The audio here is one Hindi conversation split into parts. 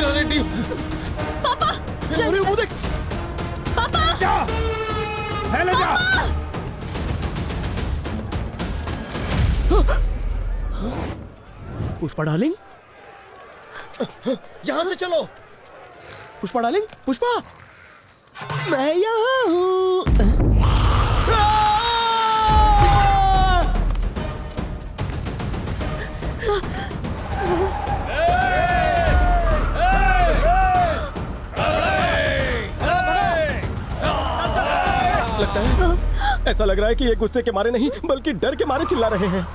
मीरा रेड्डी। पापा अरे वो देख। पापा क्या शैलजा? पुष्पा डार्लिंग, यहाँ से चलो। पुष्पा डार्लिंग, पुष्पा, मैं यहाँ हूँ। लगता है, ऐसा लग रहा है कि ये गुस्से के मारे नहीं बल्कि डर के मारे चिल्ला रहे हैं।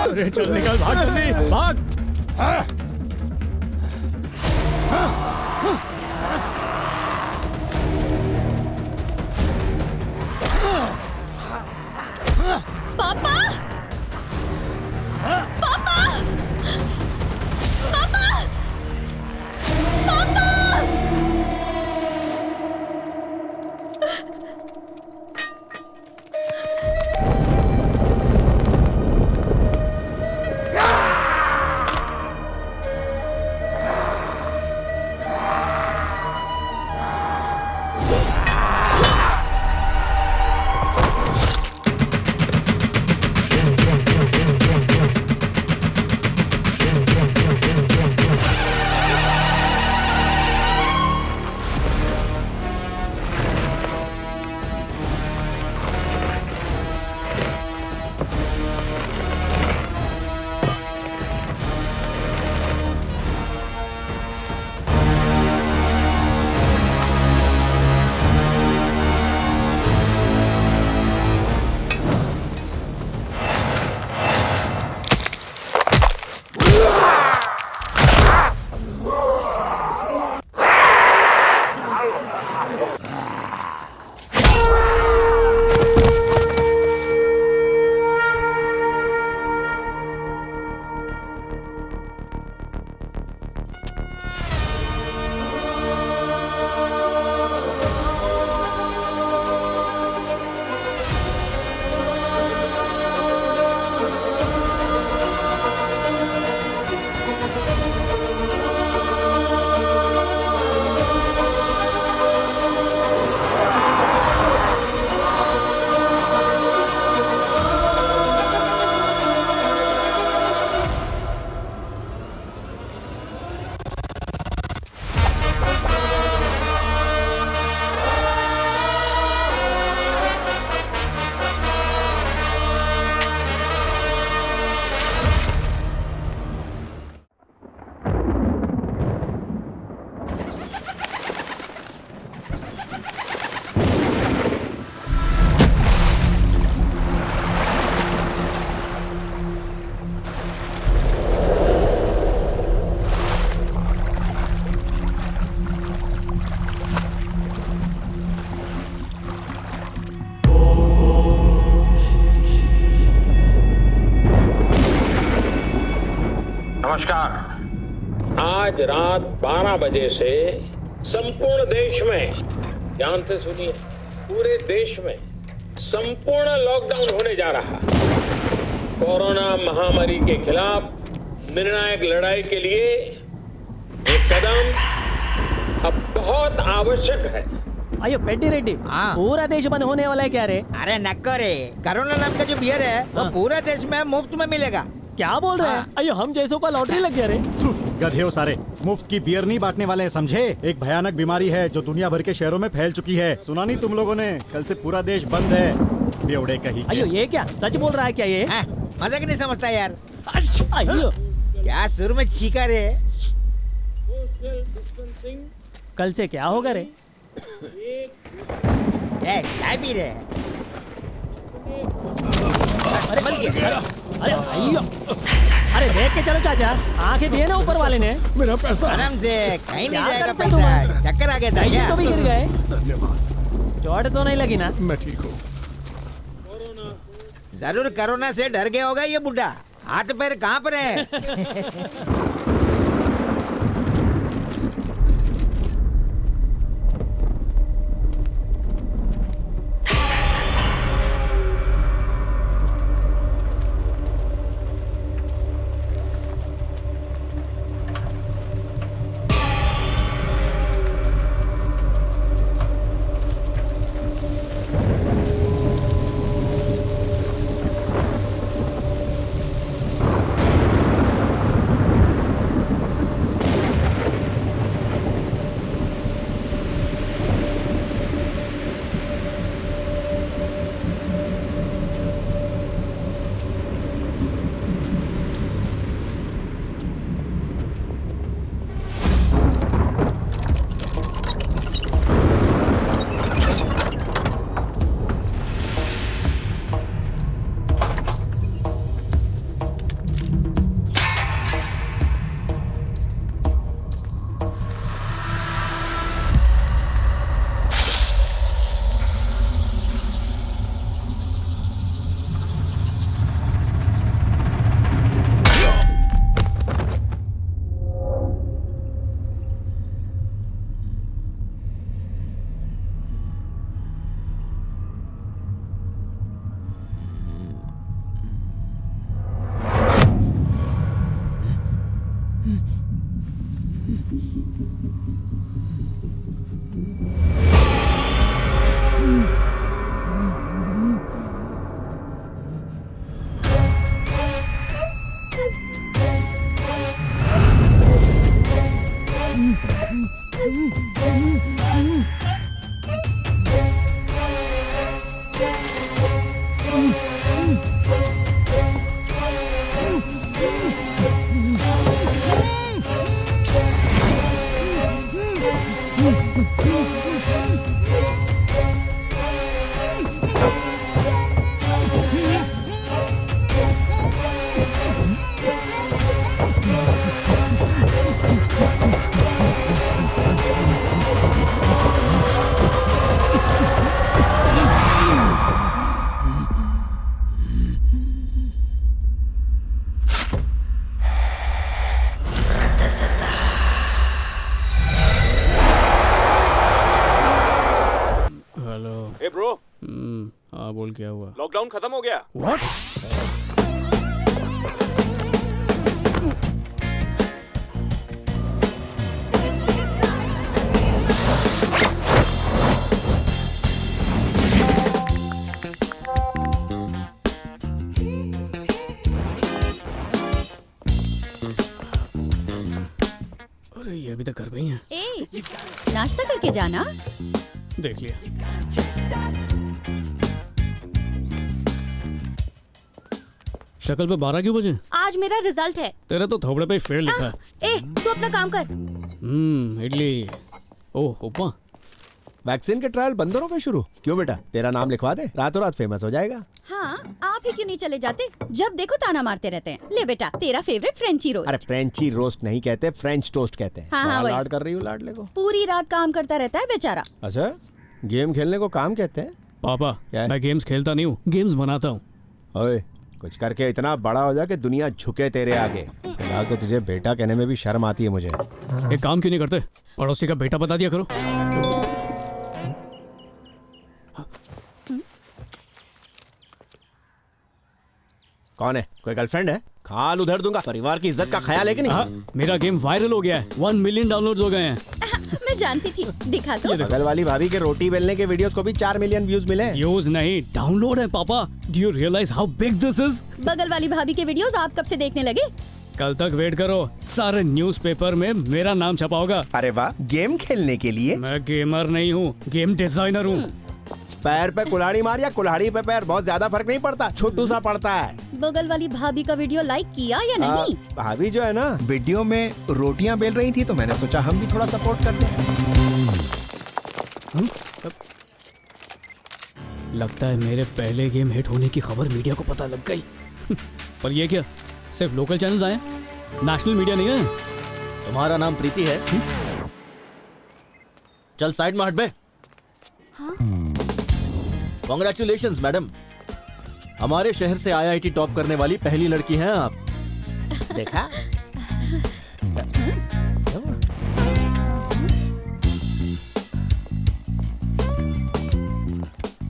अरे चल निकल, भाग जल्दी, भाग। पापा पापा पापा पापा नमस्कार। आज रात 12 बजे से संपूर्ण देश में, ध्यान से सुनिए, पूरे देश में संपूर्ण लॉकडाउन होने जा रहा है। कोरोना महामारी के खिलाफ निर्णायक लड़ाई के लिए ये कदम अब बहुत आवश्यक है। अयो पेड्डी रेड्डी, पूरा देश बंद होने वाला है क्या रे? अरे नक्को रे, कोरोना नाम का जो बियर है वो पूरा देश में मुफ्त में मिलेगा। क्या बोल रहे हैं? अयो हम जैसों का लॉटरी लग गया रे। गधे हो सारे, मुफ्त की बियर नहीं बांटने वाले हैं, समझे? एक भयानक बीमारी है जो दुनिया भर के शहरों में फैल चुकी है। सुना नहीं तुम लोगों ने? कल से पूरा देश बंद है। बेवड़े कहीं। अयो ये क्या सच बोल रहा है क्या ये? मजाक नहीं समझता यार। अयो क्या सुर में चीखा रे? कल से क्या होगा रे? क्या पी रहे? अरे अयो, अरे देख के चलो चाचा, आंखें दिए ना ऊपर वाले ने। मेरा पैसा आराम से, कहीं नहीं क्या जाएगा करते पैसा। चक्कर आ गया था पैसे क्या? तो भी गिर गए। धन्यवाद। चोट तो नहीं लगी ना? मैं ठीक हूँ। जरूर कोरोना से डर गया होगा ये बुढ़ा, हाथ पैर कांप रहे हैं। ए ब्रो, हाँ बोल, क्या हुआ? लॉकडाउन खत्म हो गया। व्हाट? अरे ये अभी तक कर गई हैं। ए, नाश्ता करके जाना। देख लिया। शक्ल पे 12 क्यों बजे? आज मेरा रिजल्ट है। तेरा तो थोबड़े पे फेल लिखा है। ए, तू अपना काम कर। इडली। ओह, उपमा। वैक्सीन के ट्रायल बंदरों पे शुरू। क्यों बेटा, तेरा नाम लिखवा दे, रातों रात फेमस हो जाएगा। हाँ, आप ही क्यों नहीं चले जाते? जब देखो ताना मारते रहते हैं। ले बेटा, तेरा फेवरेट फ्रेंची रोस्ट। अरे फ्रेंची रोस्ट नहीं कहते, फ्रेंच टोस्ट कहते हैं। हाँ, वहाँ वही। लाड कर रही हूँ लाडले को। पूरी रात काम करता रहता है बेचारा। अच्छा, गेम खेलने को काम कहते हैं? पापा, क्या है? मैं गेम्स खेलता नहीं हूँ, गेम्स बनाता हूँ। ओए, कुछ करके इतना बड़ा हो जा कि दुनिया झुके तेरे आगे। फिलहाल तो तुझे बेटा कहने में भी शर्म आती है मुझे। एक काम क्यों नहीं करते, पड़ोसी का बेटा बता दिया करो। कौन है? कोई गर्लफ्रेंड है? खाल उधर दूंगा। परिवार की इज्जत का ख्याल है कि नहीं? मेरा गेम वायरल हो गया है, 1 मिलियन डाउनलोड्स हो गए हैं। मैं जानती थी। दिखा दो। बगल वाली भाभी के रोटी बेलने के वीडियोस को भी 4 मिलियन व्यूज मिले। व्यूज नहीं, डाउनलोड है पापा। Do you realise how big this is? बगल वाली भाभी के वीडियोस आप कब से देखने लगे? कल तक वेट करो, सारे न्यूज़पेपर में मेरा नाम छपा होगा। अरे वाह, गेम खेलने के लिए? मैं गेमर नहीं हूँ, गेम डिजाइनर हूँ। पैर पे कुल्हाड़ी मार या कुल्हाड़ी पे पैर, बहुत ज्यादा फर्क नहीं पड़ता, छोटू सा पड़ता है। बगल वाली भाभी का वीडियो लाइक किया या नहीं? भाभी जो है ना, वीडियो में रोटियां बेल रही थी तो मैंने सोचा हम भी थोड़ा सपोर्ट करते हैं। लगता है मेरे पहले गेम हिट होने की खबर मीडिया को पता लग गई। पर ये क्या, सिर्फ लोकल चैनल्स आए, नेशनल मीडिया नहीं है? तुम्हारा नाम प्रीति है? चल साइड में हट बे। हाँ? कॉन्ग्रेचुलेशंस मैडम, हमारे शहर से आईआईटी टॉप करने वाली पहली लड़की हैं आप। देखा?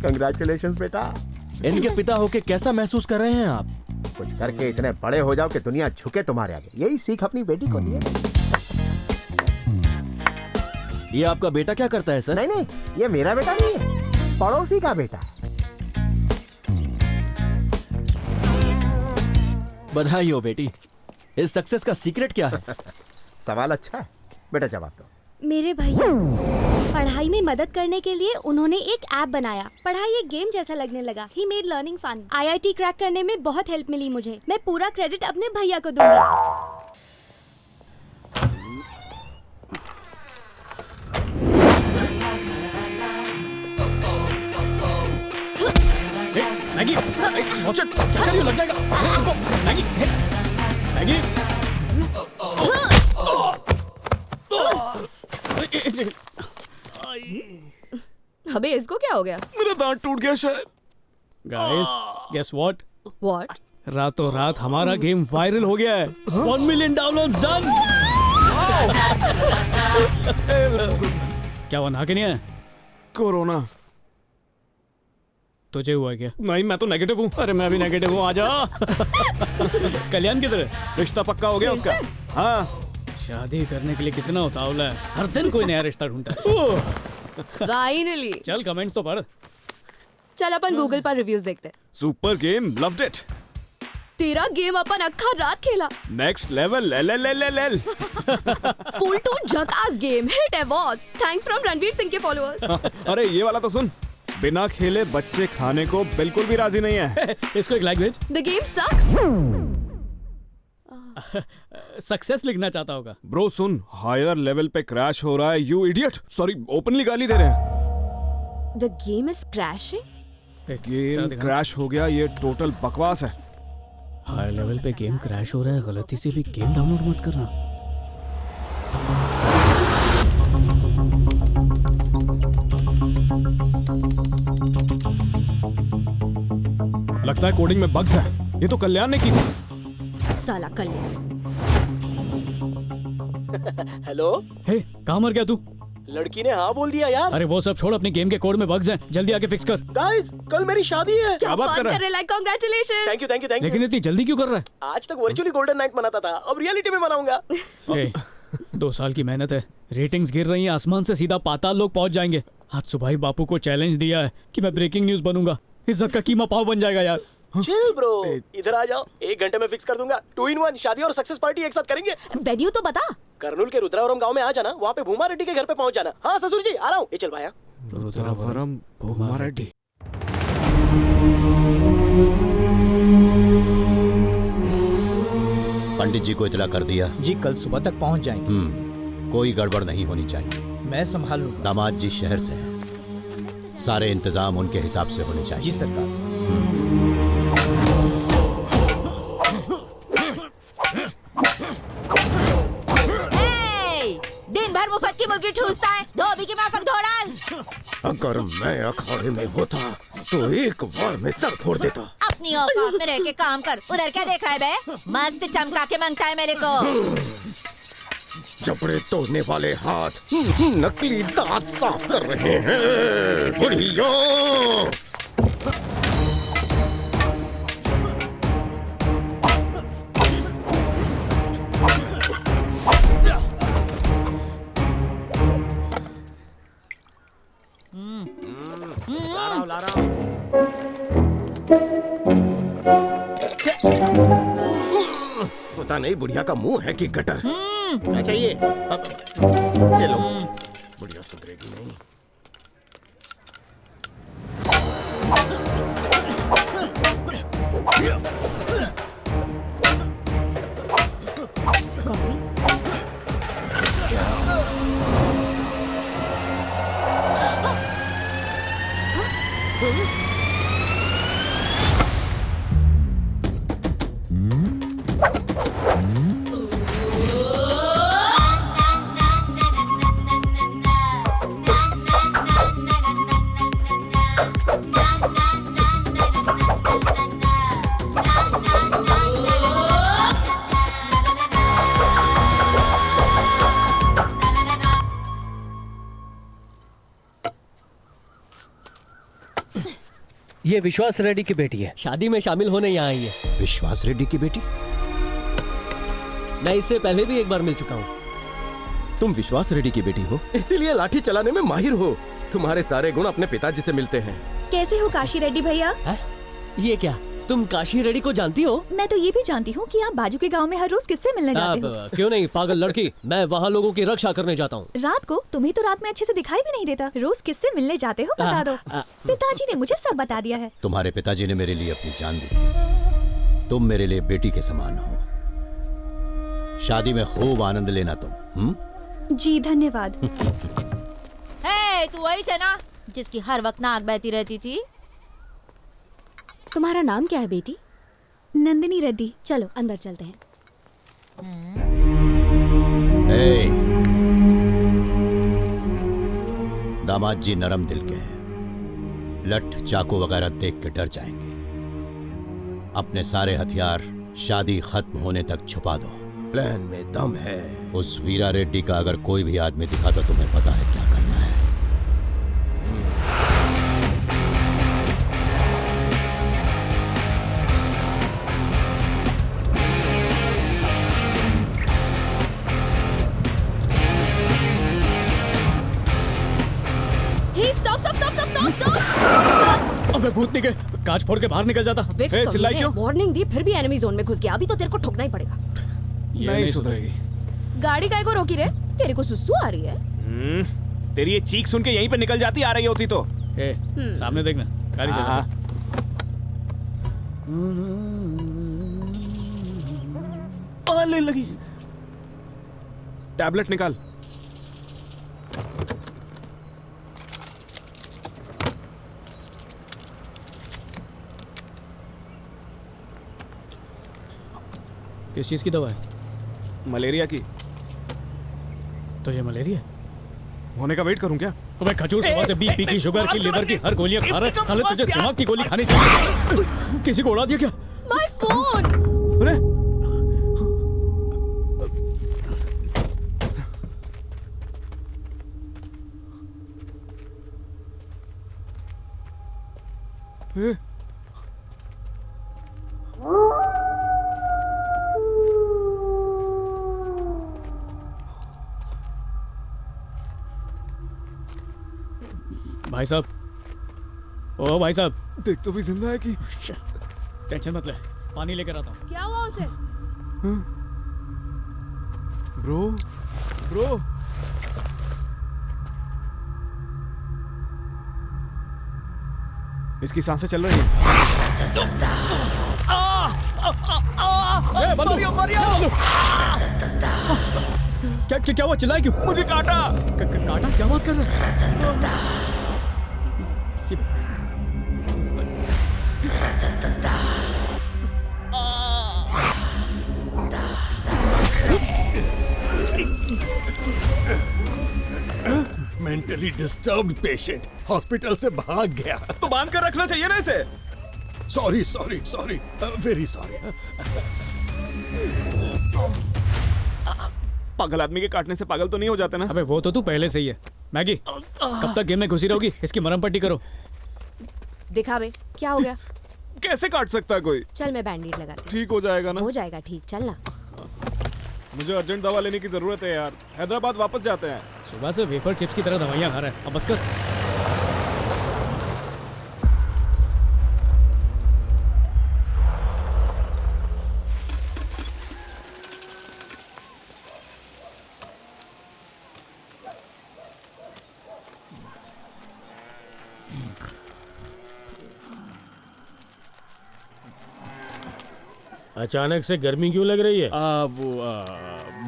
कंग्रेचुलेशंस बेटा। इनके पिता होके कैसा महसूस कर रहे हैं आप? कुछ करके इतने बड़े हो जाओ कि दुनिया झुके तुम्हारे आगे। यही सीख अपनी बेटी को दी है। ये आपका बेटा क्या करता है सर? नहीं नहीं, ये मेरा बेटा नहीं है, पड़ोसी का बेटा है। बधाई हो बेटी। इस सक्सेस का सीक्रेट क्या है? सवाल अच्छा है बेटा, जवाब दो। मेरे भैया पढ़ाई में मदद करने के लिए उन्होंने एक ऐप बनाया। पढ़ाई एक गेम जैसा लगने लगा। He made learning fun. IIT crack करने में बहुत हेल्प मिली मुझे। मैं पूरा क्रेडिट अपने भैया को दूंगी। मैगी, वॉच इट, क्या कर रही हो? लग जाएगा। रुको, मैगी, मैगी। अबे इसको क्या हो गया? मेरा दांत टूट गया शायद। Guys, guess what? व्हाट? रातों रात हमारा गेम वायरल हो गया है। 1 मिलियन डाउनलोड्स डन। क्या हुआ, नहा के नहीं है? कोरोना। तुझे हुआ क्या? नहीं, मैं तो नेगेटिव हूँ। अरे मैं भी नेगेटिव हूँ, आजा। कल्याण किधर है? रिश्ता पक्का हो गया उसका। हाँ, शादी करने के लिए कितना उतावला है, हर दिन कोई नया रिश्ता ढूंढता है। फाइनली। चल कमेंट्स तो पढ़। चल अपन गूगल पर रिव्यूज देखते हैं। Super game, loved it. तेरा गेम अपन अक्खा रात खेला। Next level, L. Full to झकास game, hit awards. Thanks from Ranveer Singh के फॉलोअर्स। अरे ये वाला तो सुन। बिना खेले बच्चे खाने को बिल्कुल भी राजी नहीं है। इसको एक लाइक भेज। The game sucks. सक्सेस लिखना चाहता होगा। ब्रो सुन, हायर लेवल पे क्रैश हो रहा है। You idiot. सॉरी, ओपनली गाली दे रहे हैं। The game is crashing. Game crash हो गया, ये टोटल बकवास है। हाई लेवल पे गेम क्रैश हो रहा है, गलती से भी गेम डाउनलोड मत करना। लगता है कोडिंग में बग्स है। ये तो कल्याण ने की थी। साला कल्याण। हेलो, हे, कहाँ मर गया तू? लड़की ने हाँ बोल दिया यार। अरे वो सब छोड़, अपने गेम के कोड में बग्स हैं, जल्दी आके फिक्स कर। गाइस, कल मेरी शादी है। क्या बात कर रहे हैं? कांग्रेचुलेशन। Thank you. लेकिन इतनी जल्दी क्यों कर रहा है? आज तक वर्चुअली गोल्डन नाइट मनाता था, अब रियलिटी में मनाऊंगा। 2 साल की मेहनत है, रेटिंग्स गिर रही हैं, आसमान से सीधा पाताल लोग पहुंच जाएंगे। आज सुबह ही बापू को चैलेंज दिया है कि मैं ब्रेकिंग न्यूज बनूंगा। इज्जत का कीमा पाव बन जाएगा यार। चिल ब्रो, इधर आ जाओ, 1 घंटे में फिक्स कर दूंगा। 2 in 1 शादी और सक्सेस पार्टी एक साथ करेंगे। वेन्यू तो बता। कर्नूल के रुद्रावरम गांव में आ जाना, वहाँ पे भूमा रेड्डी के घर पे पहुंच जाना। हाँ ससुर जी, आ रहा हूँ। चल भाया। रुद्रावरम भूमा रेड्डी। पंडित जी को इतला कर दिया? जी कल सुबह तक पहुंच जाएंगे। कोई गड़बड़ नहीं होनी चाहिए। मैं संभाल लूंगा। दामाद जी शहर से हैं, सारे इंतजाम उनके हिसाब से होने चाहिए। जी सरकार। दिन भर मुफ्त की मुर्गी ठूसता है, धोबी की माफक धो डाल। अगर मैं अखाड़े में होता तो एक बार में सर फोड़ देता। अपनी औकात में रह के काम कर। उधर क्या देख रहा है बे? मस्त चमका के मांगता है मेरे को। जबड़े तोड़ने वाले हाथ नकली दांत साफ कर रहे हैं। बुढ़िया, ला रहा हूँ। पता नहीं बुढ़िया का मुंह है कि गटर। क्या चाहिए? ये लो। बुढ़िया सुधरेगी नहीं। ये विश्वास रेड्डी की बेटी है, शादी में शामिल होने यहाँ आई है। विश्वास रेड्डी की बेटी? मैं इससे पहले भी एक बार मिल चुका हूँ। तुम विश्वास रेड्डी की बेटी हो, इसीलिए लाठी चलाने में माहिर हो। तुम्हारे सारे गुण अपने पिताजी से मिलते हैं। कैसे हो काशी रेड्डी भैया? ये क्या, तुम काशी रेड्डी को जानती हो? मैं तो ये भी जानती हूँ कि आप बाजू के गांव में हर रोज किससे मिलने जाते हो? क्यों नहीं पागल लड़की, मैं वहाँ लोगों की रक्षा करने जाता हूँ। रात को? तुम्हें तो रात में अच्छे से दिखाई भी नहीं देता। रोज किससे मिलने जाते हो बता दो। पिताजी ने मुझे सब बता दिया है। तुम्हारे पिताजी ने मेरे लिए अपनी जान दी। तुम मेरे लिए बेटी के समान हो। शादी में खूब आनंद लेना तुम। जी धन्यवाद। तू वही है ना जिसकी हर वक्त नाक बहती रहती थी? तुम्हारा नाम क्या है बेटी? नंदिनी रेड्डी। चलो अंदर चलते हैं। दामाद जी नरम दिल के हैं, लठ चाकू वगैरह देख के डर जाएंगे। अपने सारे हथियार शादी खत्म होने तक छुपा दो। प्लान में दम है। उस वीरा रेड्डी का अगर कोई भी आदमी दिखा तो तुम्हें पता है क्या करना है। अबे भूत निकल, कांच फोड़ के बाहर निकल जाता। चिल्लाई क्यों? वार्निंग दी फिर भी एनिमी जोन में घुस गया। अभी तो तेरे को ठोकना ही पड़ेगा। ये नहीं सुधरेगी। गाड़ी काय को रोकी रे? तेरे को सुसु आ रही है? तेरी ये चीख सुन के यहीं पे निकल जाती, आ रही होती तो। सामने देखना, गाड़ी चला। ले लगी। टैबलेट निकाल। किस चीज की दवा है? मलेरिया की। तो ये मलेरिया होने का वेट करूं क्या? तो मैं खजूर सुबह से बीपी की, शुगर की, लिवर की हर गोलियां खा रहा है। साले तुझे दिमाग की गोली खानी चाहिए। किसी को उड़ा दिया क्या? My phone. अरे भाई साहब, ओ भाई साहब, देख तो भी जिंदा है कि? टेंशन मत ले, पानी लेकर आता हूँ। क्या हुआ उसे? ब्रो ब्रो इसकी सांसें चल रही हैं। क्या हुआ? चिल्लाए क्यों? मुझे काटा। काटा? क्या बात कर रहा है? मेंटली डिस्टर्ब्ड पेशेंट हॉस्पिटल से भाग गया। तो बांध कर रखना चाहिए ना इसे। Sorry sorry sorry, very sorry. पागल आदमी के काटने से पागल तो नहीं हो जाते ना? अबे वो तो तू पहले से ही है। मैगी, कब तक गेम में घुसी रहोगी? इसकी मरहम पट्टी करो। दिखा बे, क्या हो गया? कैसे काट सकता है कोई? चल मैं बैंडेज लगाती हूँ। ठीक हो जाएगा ना? हो जाएगा ठीक, चल ना। मुझे अर्जेंट दवा लेने की जरूरत है यार। हैदराबाद वापस जाते हैं। सुबह से वेफर चिप्स की तरह दवाइयाँ खा रहा है, अब बस कर। अचानक से गर्मी क्यों लग रही है?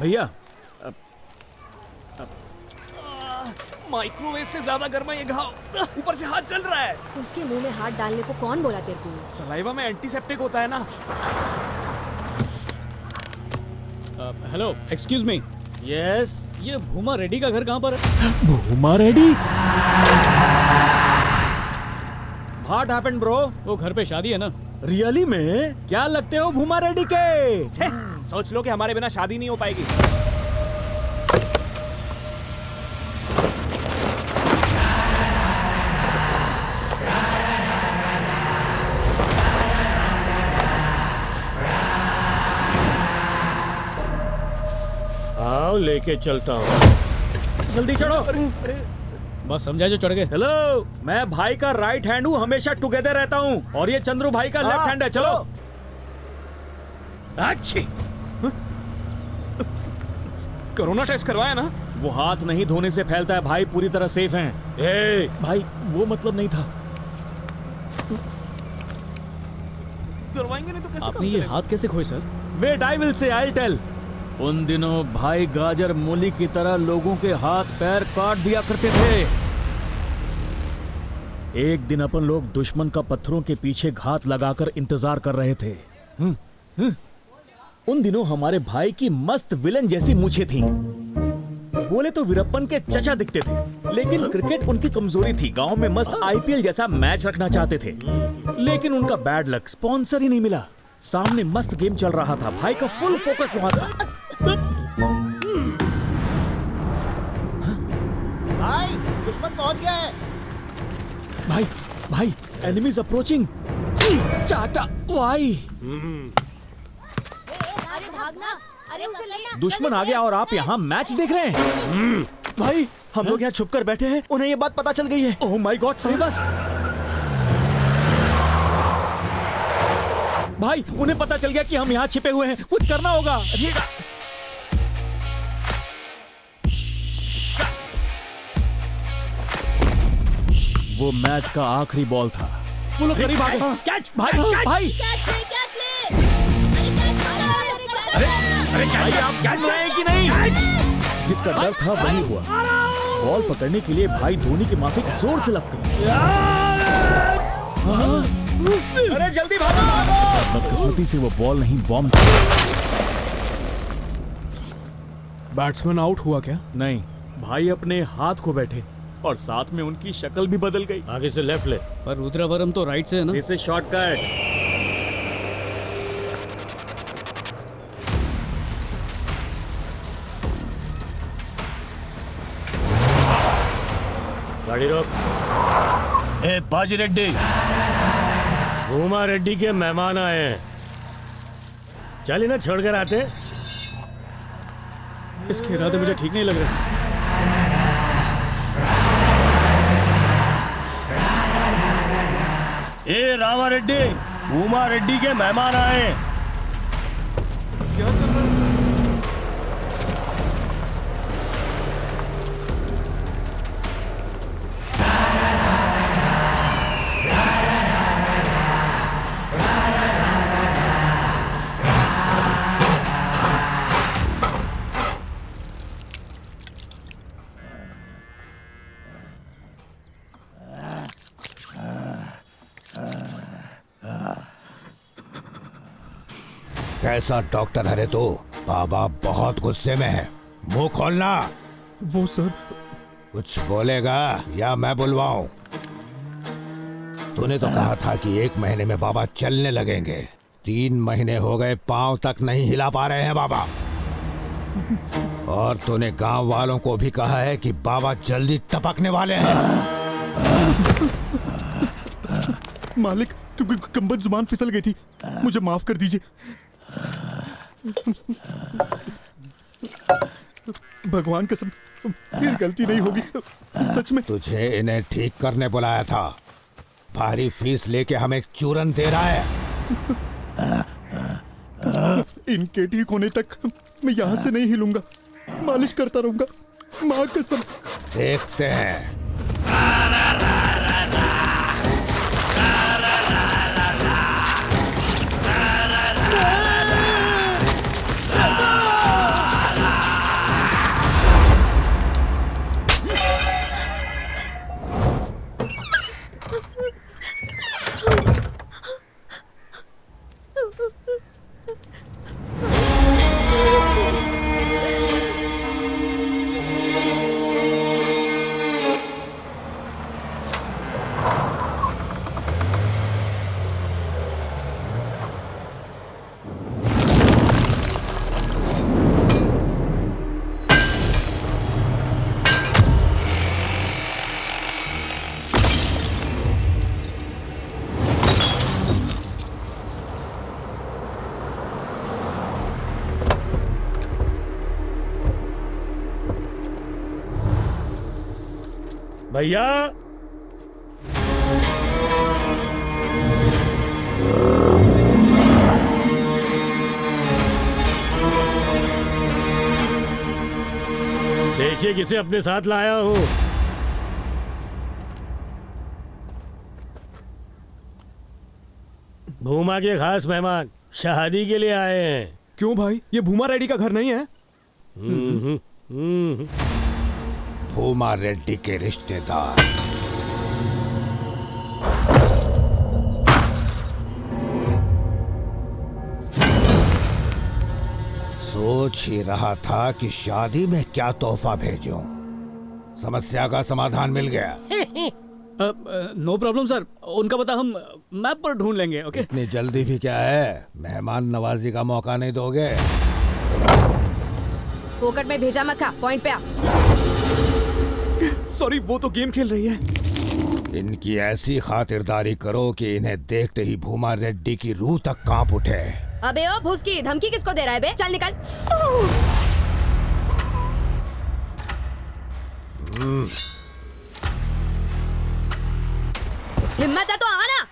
भैया, माइक्रोवेव से ज्यादा गर्म है ये घाव। ऊपर से हाथ जल रहा है। उसके मुंह में हाथ डालने को कौन बोला तेरे को? सलाइवा में एंटीसेप्टिक होता है ना। Hello, excuse me. यस। ये भूमा रेड्डी का घर कहाँ पर है? भूमा रेड्डी? What happened, bro? वो घर पे शादी है ना। रियली में? क्या लगते हो भूमा रेड्डी के? सोच लो कि हमारे बिना शादी नहीं हो पाएगी। लेके चलता हूँ। जल्दी चढ़ो। बस समझा जो चढ़ गए। हेलो, मैं भाई का राइट हैंड हूँ, हमेशा टुगेदर रहता हूँ, और ये चंद्रू भाई का लेफ्ट हैंड है। चलो। अच्छी। कोरोना टेस्ट करवाया ना? वो हाथ नहीं धोने से फैलता है भाई, पूरी तरह सेफ हैं। ए भाई वो मतलब नहीं था। करवाएंगे नहीं तो कैसे? आपने ये हाथ कैसे खोए sir? Wait, I will say, I tell. उन दिनों भाई गाजर मूली की तरह लोगों के हाथ पैर काट दिया करते थे। एक दिन अपन लोग दुश्मन का पत्थरों के पीछे घात लगाकर इंतजार कर रहे थे। उन दिनों हमारे भाई की मस्त विलन जैसी मूछें थीं। बोले तो वीरप्पन के चचा दिखते थे, लेकिन क्रिकेट उनकी कमजोरी थी। गांव में मस्त आईपीएल जैसा मैच रखना चाहते थे, लेकिन उनका बैड लक, स्पॉन्सर ही नहीं मिला। सामने मस्त गेम चल रहा था, भाई का फुल फोकस वहां था। भाई दुश्मन पहुंच गया है। भाई भाई, एनिमीज अप्रोचिंग। चाटा वाई। अरे भागना, अरे उसे ले। दुश्मन आ गया और आप यहाँ मैच देख रहे हैं। भाई हम लोग यहाँ छुपकर बैठे हैं, उन्हें ये बात पता चल गई है। Oh my God, save us. भाई उन्हें पता चल गया कि हम यहाँ छिपे हुए हैं, कुछ करना होगा। वो मैच का आखिरी बॉल था। वो लोग करीब आ गए। कैच भाई, भाई भाई, आप कैच रहे हैं कि नहीं? जिसका डर था वही हुआ। बॉल पकड़ने के लिए भाई धोनी के माफिक जोर से लगते हैं। अरे जल्दी भागो। बदकिस्मती से वो बॉल नहीं, बॉम्ब था। बैट्समैन आउट हुआ क्या? नहीं, भाई अपने हाथ को बैठे और साथ में उनकी शक्ल भी बदल गई। आगे से लेफ्ट ले। पर रुद्रवरम तो राइट से है ना? This is shortcut. गाड़ी रोक। ए बाजी रेड्डी, भूमा रेड्डी के मेहमान आए हैं। चलिए ना, छोड़ कर आते। इसके इरादे मुझे ठीक नहीं लग रहे। ए रामा रेड्डी, भूमा रेड्डी के मेहमान आए हैं। क्या चल रहा है? कैसा डॉक्टर है रे तू? बाबा बहुत गुस्से में है, मुंह खोलना। वो सर। कुछ बोलेगा या मैं बुलवाऊं? तूने तो कहा था कि 1 महीने में बाबा चलने लगेंगे। 3 महीने हो गए, पांव तक नहीं हिला पा रहे हैं बाबा। और तूने गांव वालों को भी कहा है कि बाबा जल्दी टपकने वाले हैं। मालिक, कम्बद जुबान फिसल गई थी, मुझे माफ कर दीजिए। भगवान कसम, फिर गलती नहीं होगी, सच में। तुझे इन्हें ठीक करने बुलाया था, भारी फीस लेके हमें चूरन दे रहा है। इनके ठीक होने तक मैं यहाँ से नहीं हिलूंगा, मालिश करता रहूंगा, माँ कसम। देखते हैं। भैया देखिए किसे अपने साथ लाया हूँ। भूमा के खास मेहमान शादी के लिए आए हैं। क्यों भाई, ये भूमा रेड्डी का घर नहीं है? भूमा रेड्डी के रिश्तेदार। सोच ही रहा था कि शादी में क्या तोहफा भेजूं। समस्या का समाधान मिल गया। नो प्रॉब्लम सर, उनका पता हम मैप पर ढूंढ लेंगे। ओके इतनी जल्दी भी क्या है, मेहमान नवाजी का मौका नहीं दोगे? फोकट में भेजा मत खा, पॉइंट पे आ। सॉरी, वो तो गेम खेल रही है। इनकी ऐसी खातिरदारी करो कि इन्हें देखते ही भूमा रेड्डी की रूह तक कांप उठे। अबे ओ भूसकी, धमकी किसको दे रहा है बे? चल निकल। हिम्मत है तो आना।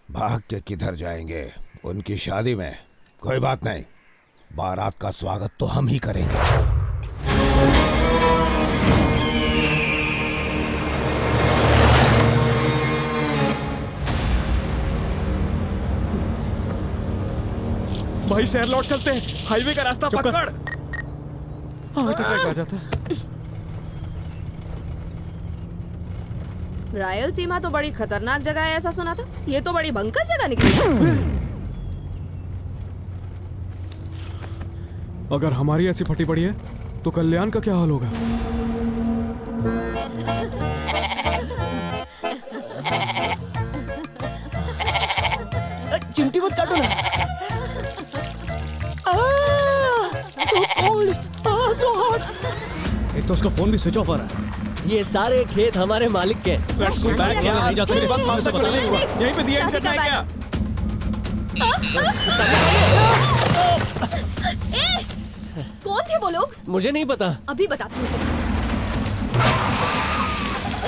भाग के किधर जाएंगे? उनकी शादी में कोई बात नहीं, बारात का स्वागत तो हम ही करेंगे। भाई शहर लौट चलते हैं, हाईवे का रास्ता पकड़। आ जाता। रायलसीमा तो बड़ी खतरनाक जगह है ऐसा सुना था, ये तो बड़ी भयंकर जगह निकली। अगर हमारी ऐसी फटी पड़ी है तो कल्याण का क्या हाल होगा? चिमटी मत काटो ना। एक तो उसका फोन भी स्विच ऑफ आ रहा है। ये सारे खेत हमारे मालिक के। नहीं जा सकते, यहीं पे दिया करना है क्या? कौन थे वो लोग? मुझे नहीं पता। अभी बताती हूँ।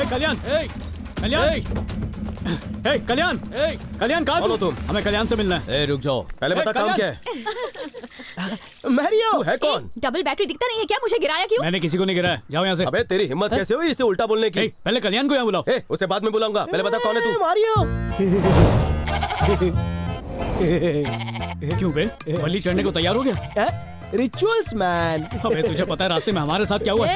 कल्याण, कल्याण, कल्याण कहाँ हो तुम? हमें कल्याण से मिलना है। रुक जाओ, पहले बता काम क्या है? मैरियो है कौन? डबल बैटरी दिखता नहीं है क्या? मुझे गिराया क्यों? मैंने किसी को नहीं गिराया, जाओ यहाँ से। अबे तेरी हिम्मत कैसे हुई इसे उल्टा बोलने की? पहले कल्याण को यहाँ बुलाओ। उसे बाद में बुलाऊंगा, पहले बता कौन है तू? मारियो। क्यों बे, बलि चढ़ने को तैयार हो गया? Rituals man. अबे तुझे पता है रास्ते में हमारे साथ क्या हुआ?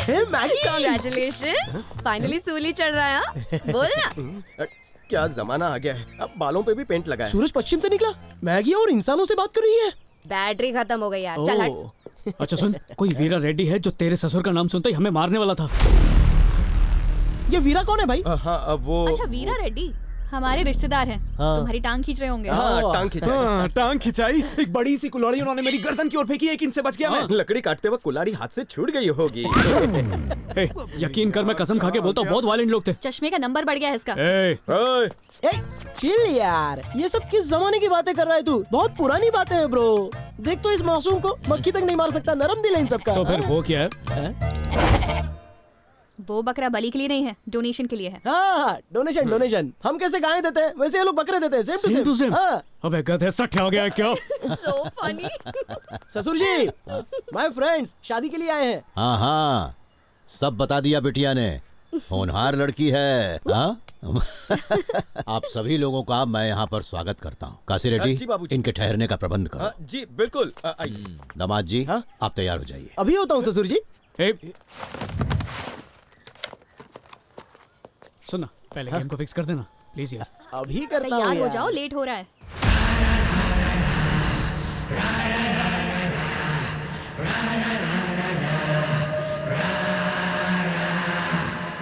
कांग्रेचुलेशन, फाइनली सूली चढ़ रहा है। बोल ना। क्या जमाना आ गया है, अब बालों पे भी पेंट लगा है। सूरज पश्चिम से निकला, मैगी और इंसानों से बात कर रही है। बैटरी खत्म हो गई यार, चल हट। ओह, अच्छा सुन, कोई वीरा रेड्डी है जो तेरे ससुर का नाम सुनते ही हमें मारने वाला था। ये वीरा कौन है भाई? हाँ वो अच्छा वीरा रेड्डी हमारे रिश्तेदार हैं। हाँ। तुम्हारी टांग खींच रहे होंगे। टांग खिंचाई। एक बड़ी सी कुल्हाड़ी उन्होंने मेरी गर्दन की ओर फेंकी, एक इनसे बच गया मैं। लकड़ी काटते वक्त कुल्हाड़ी हाथ से छूट गई होगी। ए, यकीन कर मैं कसम खा के बोलता हूँ बहुत वायलेंट लोग थे। चश्मे का नंबर बढ़ गया है इसका। चिल यार, ये सब किस जमाने की बातें कर रहा है तू? बहुत पुरानी बातें हैं ब्रो। देख तो इस मासूम को, मक्खी तक नहीं मार सकता, नरम दिल है इन सबका। तो फिर वो क्या है? वो बकरा बलि के लिए नहीं है, डोनेशन के लिए है। हाँ, डोनेशन डोनेशन। हम कैसे गाय देते हैं वैसे ये लोग बकरे देते हैं, सेम टू सेम। अबे गधे सठ आ गया क्या? So funny। ससुर जी, माय फ्रेंड्स शादी के लिए आए हैं। हाँ हाँ, सब बता दिया बिटिया ने, होनहार लड़की है। हाँ आप सभी लोगों का मैं यहाँ पर स्वागत करता हूँ। काशी रेड्डी, इनके ठहरने का प्रबंध करो। जी बिल्कुल। दामाद जी, आप तैयार हो जाइए। अभी होता हूँ ससुर जी। सुनना, पहले गेम को फिक्स कर देना प्लीज यार। अभी करता हूँ। तैयार हो जाओ, लेट हो रहा है।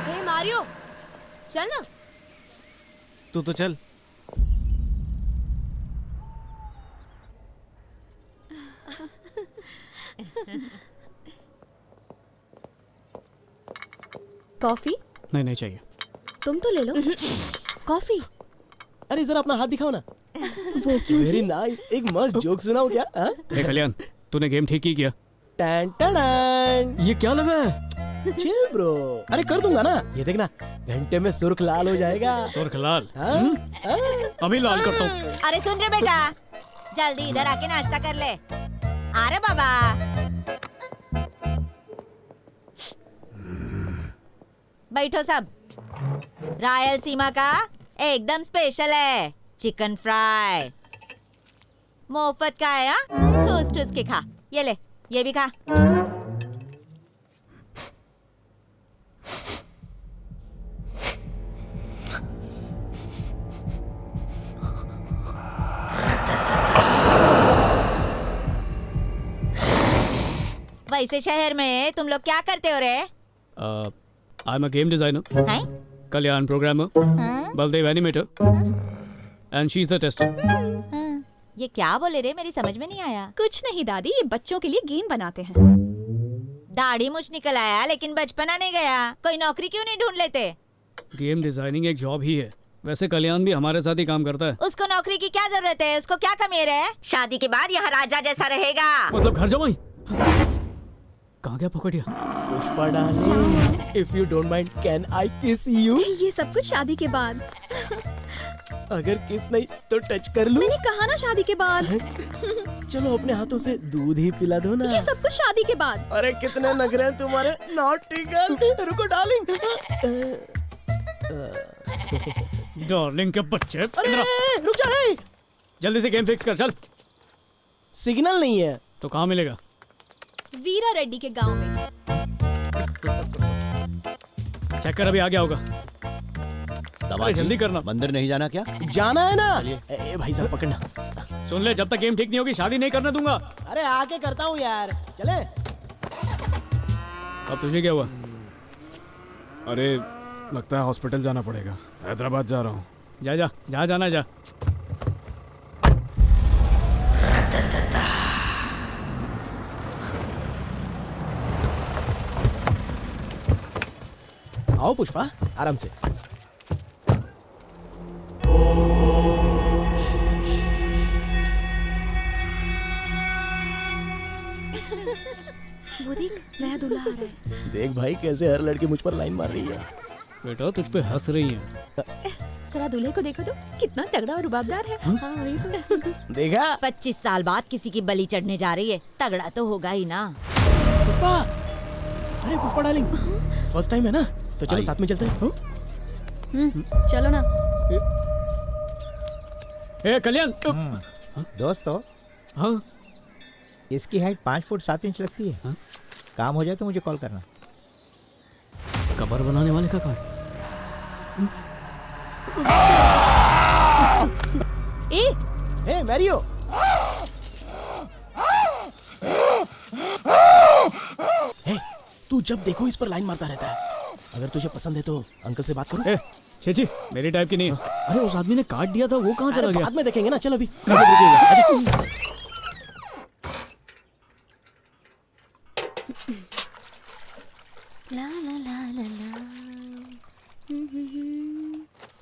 हे मारियो, चल ना। तू तो चल। कॉफी? नहीं चाहिए। तुम तो ले लो। कॉफी? अरे जरा अपना हाथ दिखाओ ना। वो क्यों? Very nice. एक मस्त जोक सुनाओ क्या? ए कल्याण, तूने गेम ठीक ही किया। टन टन। ये क्या लगा है? Chill bro. अरे कर दूंगा ना, ये देखना घंटे में सुर्ख लाल हो जाएगा। सुर्ख लाल? अभी लाल करता हूँ। अरे सुन रे बेटा, जल्दी इधर आके नाश्ता कर ले। अरे बाबा, बैठो सब। रायलसीमा का एकदम स्पेशल है, चिकन फ्राई। मुफ्त का है, ठूस ठूस के खा। ये ले, ये भी खा। वैसे शहर में तुम लोग क्या करते हो रे? I am a game designer, हैं? Kalyan programmer, Baldev animator, and she is the tester. ये क्या बोले रे, मेरी समझ में नहीं आया। कुछ नहीं दादी, ये बच्चों के लिए गेम बनाते हैं। दाढ़ी मुछ निकल आया लेकिन बचपना नहीं गया। कोई नौकरी क्यों नहीं ढूंढ लेते? गेम डिजाइनिंग एक जॉब ही है। वैसे कल्याण भी हमारे साथ ही काम करता है। उसको नौकरी की क्या जरूरत है? उसको क्या कमी है? शादी के बाद यहाँ राजा जैसा रहेगा। मतलब घर जमाई? कहाँ गया पकड़िया? Pushpa darling, if you don't mind can I kiss you? ये सब कुछ शादी के बाद। अगर किस नहीं तो टच कर लूं? मैंने कहा ना शादी के बाद। चलो अपने हाथों से दूध ही पिला दो ना। ये सब कुछ शादी के बाद। अरे कितने नखरे हैं तुम्हारे, नॉटी गर्ल। रुको डार्लिंग। डार्लिंग के बच्चे। अरे रुक जा। जल्दी से गेम फिक्स कर, चल। सिग्नल नहीं है तो कहाँ मिलेगा? वीरा रेड्डी के गांव में। चेक कर, अभी आ गया होगा। दामाद जी, जल्दी करना। मंदिर नहीं जाना क्या? जाना है ना। ए भाई साहब पकड़ना। सुन ले, जब तक गेम ठीक नहीं होगी शादी नहीं करने दूंगा। अरे आके करता हूँ यार, चले। अब तुझे क्या हुआ? अरे लगता है हॉस्पिटल जाना पड़ेगा, हैदराबाद जा रहा हूँ। जा जा, जहाँ जाना जा। आओ पुष्पा, आराम से। वो देख, नया दूल्हा आ रहा है। देख भाई कैसे हर लड़की मुझ पर लाइन मार रही है। बेटा तुझ पे हंस रही है। सरा दूल्हे को देखो तो कितना तगड़ा और रुबाबदार है। हाँ, वही तो। देखा? 25 साल बाद किसी की बलि चढ़ने जा रही है, तगड़ा तो होगा ही ना। पुष्पा, अरे पुष्पा डार्लिंग, फर्स्ट टाइम है ना, तो चलो साथ में चलते हैं। चलो ना। ए कल्याण। दोस्तों, हाँ, इसकी हाइट 5 फुट 7 इंच लगती है। हाँ? काम हो जाए तो मुझे कॉल करना। कबर बनाने वाले का कार्ड। ए हे मैरियो, तू जब देखो इस पर लाइन मारता रहता है। अगर तुझे पसंद है तो अंकल से बात करो। छी मेरी टाइप की नहीं। अरे उस आदमी ने काट दिया था, वो कहाँ चला गया? बाद में देखेंगे ना, चल अभी। ला ला ला ला ला।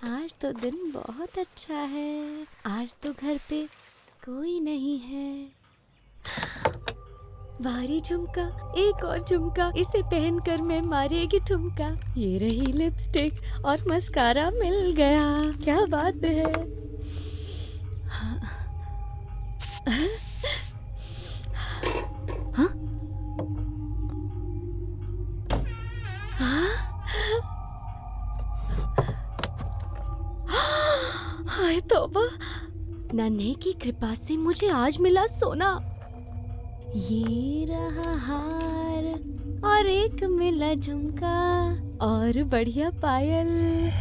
आज तो दिन बहुत अच्छा है। आज तो घर पे कोई नहीं है। भारी झुमका, एक और झुमका, इसे पहनकर मैं मारेगी ठुमका। ये रही लिपस्टिक और मस्कारा मिल गया, क्या बात है। हाँ? हाय तौबा, नन्हे की कृपा से मुझे आज मिला सोना। ये रहा हार और एक मिला झुमका और बढ़िया पायल।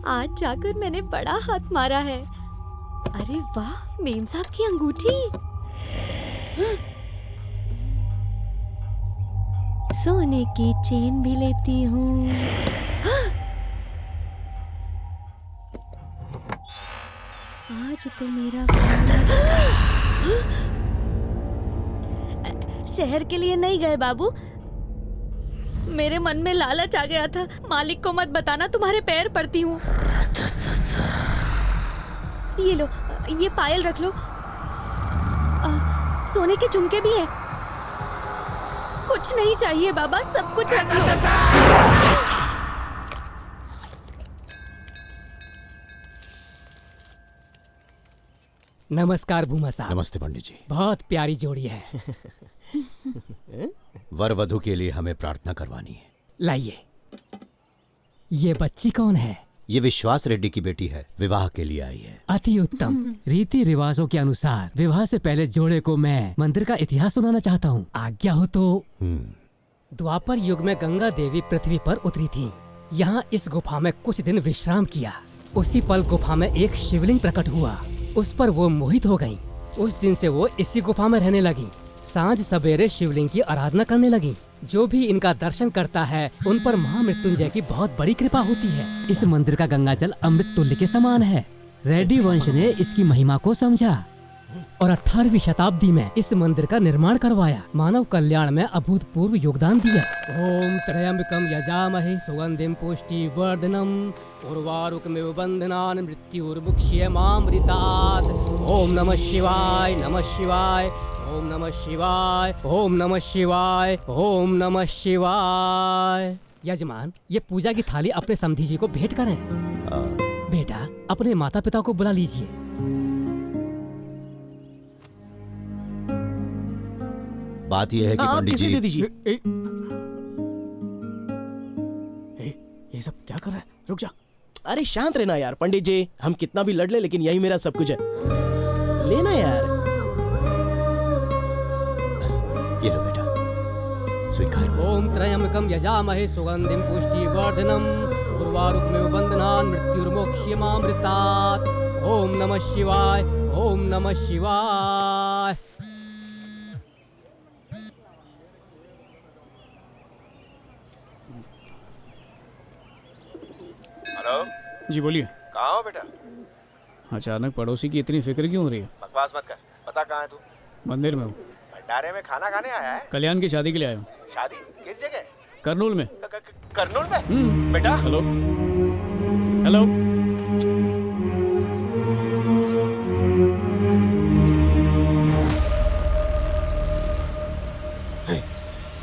आज जाकर मैंने बड़ा हाथ मारा है। अरे वाह, मेम साहब की अंगूठी। सोने की चेन भी लेती हूँ। आज तो मेरा शहर के लिए नहीं गए बाबू। मेरे मन में लालच आ गया था। मालिक को मत बताना, तुम्हारे पैर पड़ती हूँ। ये लो, ये पायल रख लो। सोने के झुमके भी हैं। कुछ नहीं चाहिए बाबा, सब कुछ रख लो। नमस्कार भूमा साहब। नमस्ते पंडित जी। बहुत प्यारी जोड़ी है। वर वधु के लिए हमें प्रार्थना करवानी है। लाइए। ये बच्ची कौन है? ये विश्वास रेड्डी की बेटी है, विवाह के लिए आई है। अति उत्तम। रीति रिवाजों के अनुसार विवाह से पहले जोड़े को मैं मंदिर का इतिहास सुनाना चाहता हूँ। आज्ञा हो तो। द्वापर युग में गंगा देवी पृथ्वी पर उतरी थी। यहाँ इस गुफा में कुछ दिन विश्राम किया। उसी पल गुफा में एक शिवलिंग प्रकट हुआ। उस पर वो मोहित हो गईं। उस दिन से वो इसी गुफा में रहने लगी। सांझ सवेरे शिवलिंग की आराधना करने लगी। जो भी इनका दर्शन करता है उन पर महामृत्युंजय की बहुत बड़ी कृपा होती है। इस मंदिर का गंगा जल अमृत तुल्य के समान है। रेड्डी वंश ने इसकी महिमा को समझा और 18वीं शताब्दी में इस मंदिर का निर्माण करवाया। मानव कल्याण में अभूतपूर्व योगदान दिया। ओम त्र्यंबकम यजामहे सुगंधिम पुष्टिवर्धनम उर्वारुकमिव बन्धनान् मृत्युर्मुक्षयमामृतात्। ओम नमः शिवाय, नमः शिवाय, ओम नमः शिवाय, ओम नमः शिवाय, ओम नमः शिवाय। यजमान, ये पूजा की थाली अपने समधी जी को भेंट करें। बेटा, अपने माता पिता को बुला लीजिए। बात यह है कि पंडित जी, दे दीजिए। ये सब क्या कर रहा है? रुक जा। अरे शांत रहना यार पंडित जी, हम कितना भी लड़ ले लेकिन यही मेरा सब कुछ है। लेना यार। ये लो बेटा, स्वीकार करो। ओम त्र्यंबकम यजामहे सुगंधिम पुष्टिवर्धनम उर्वारुकमिव बन्धनान् मृत्युर्मुक्षयमामृतात्। ओम नमः शिवाय, ओम नमः शिवाय। हेलो जी बोलिए। कहाँ हो बेटा? अचानक पड़ोसी की इतनी फिक्र क्यों हो रही है? बकवास मत कर, बता कहाँ है तू? मंदिर में हूँ। भंडारे में खाना खाने आया है? कल्याण की शादी के लिए आया हूँ। शादी किस जगह? करनूल में। करनूल में? बेटा हेलो हेलो।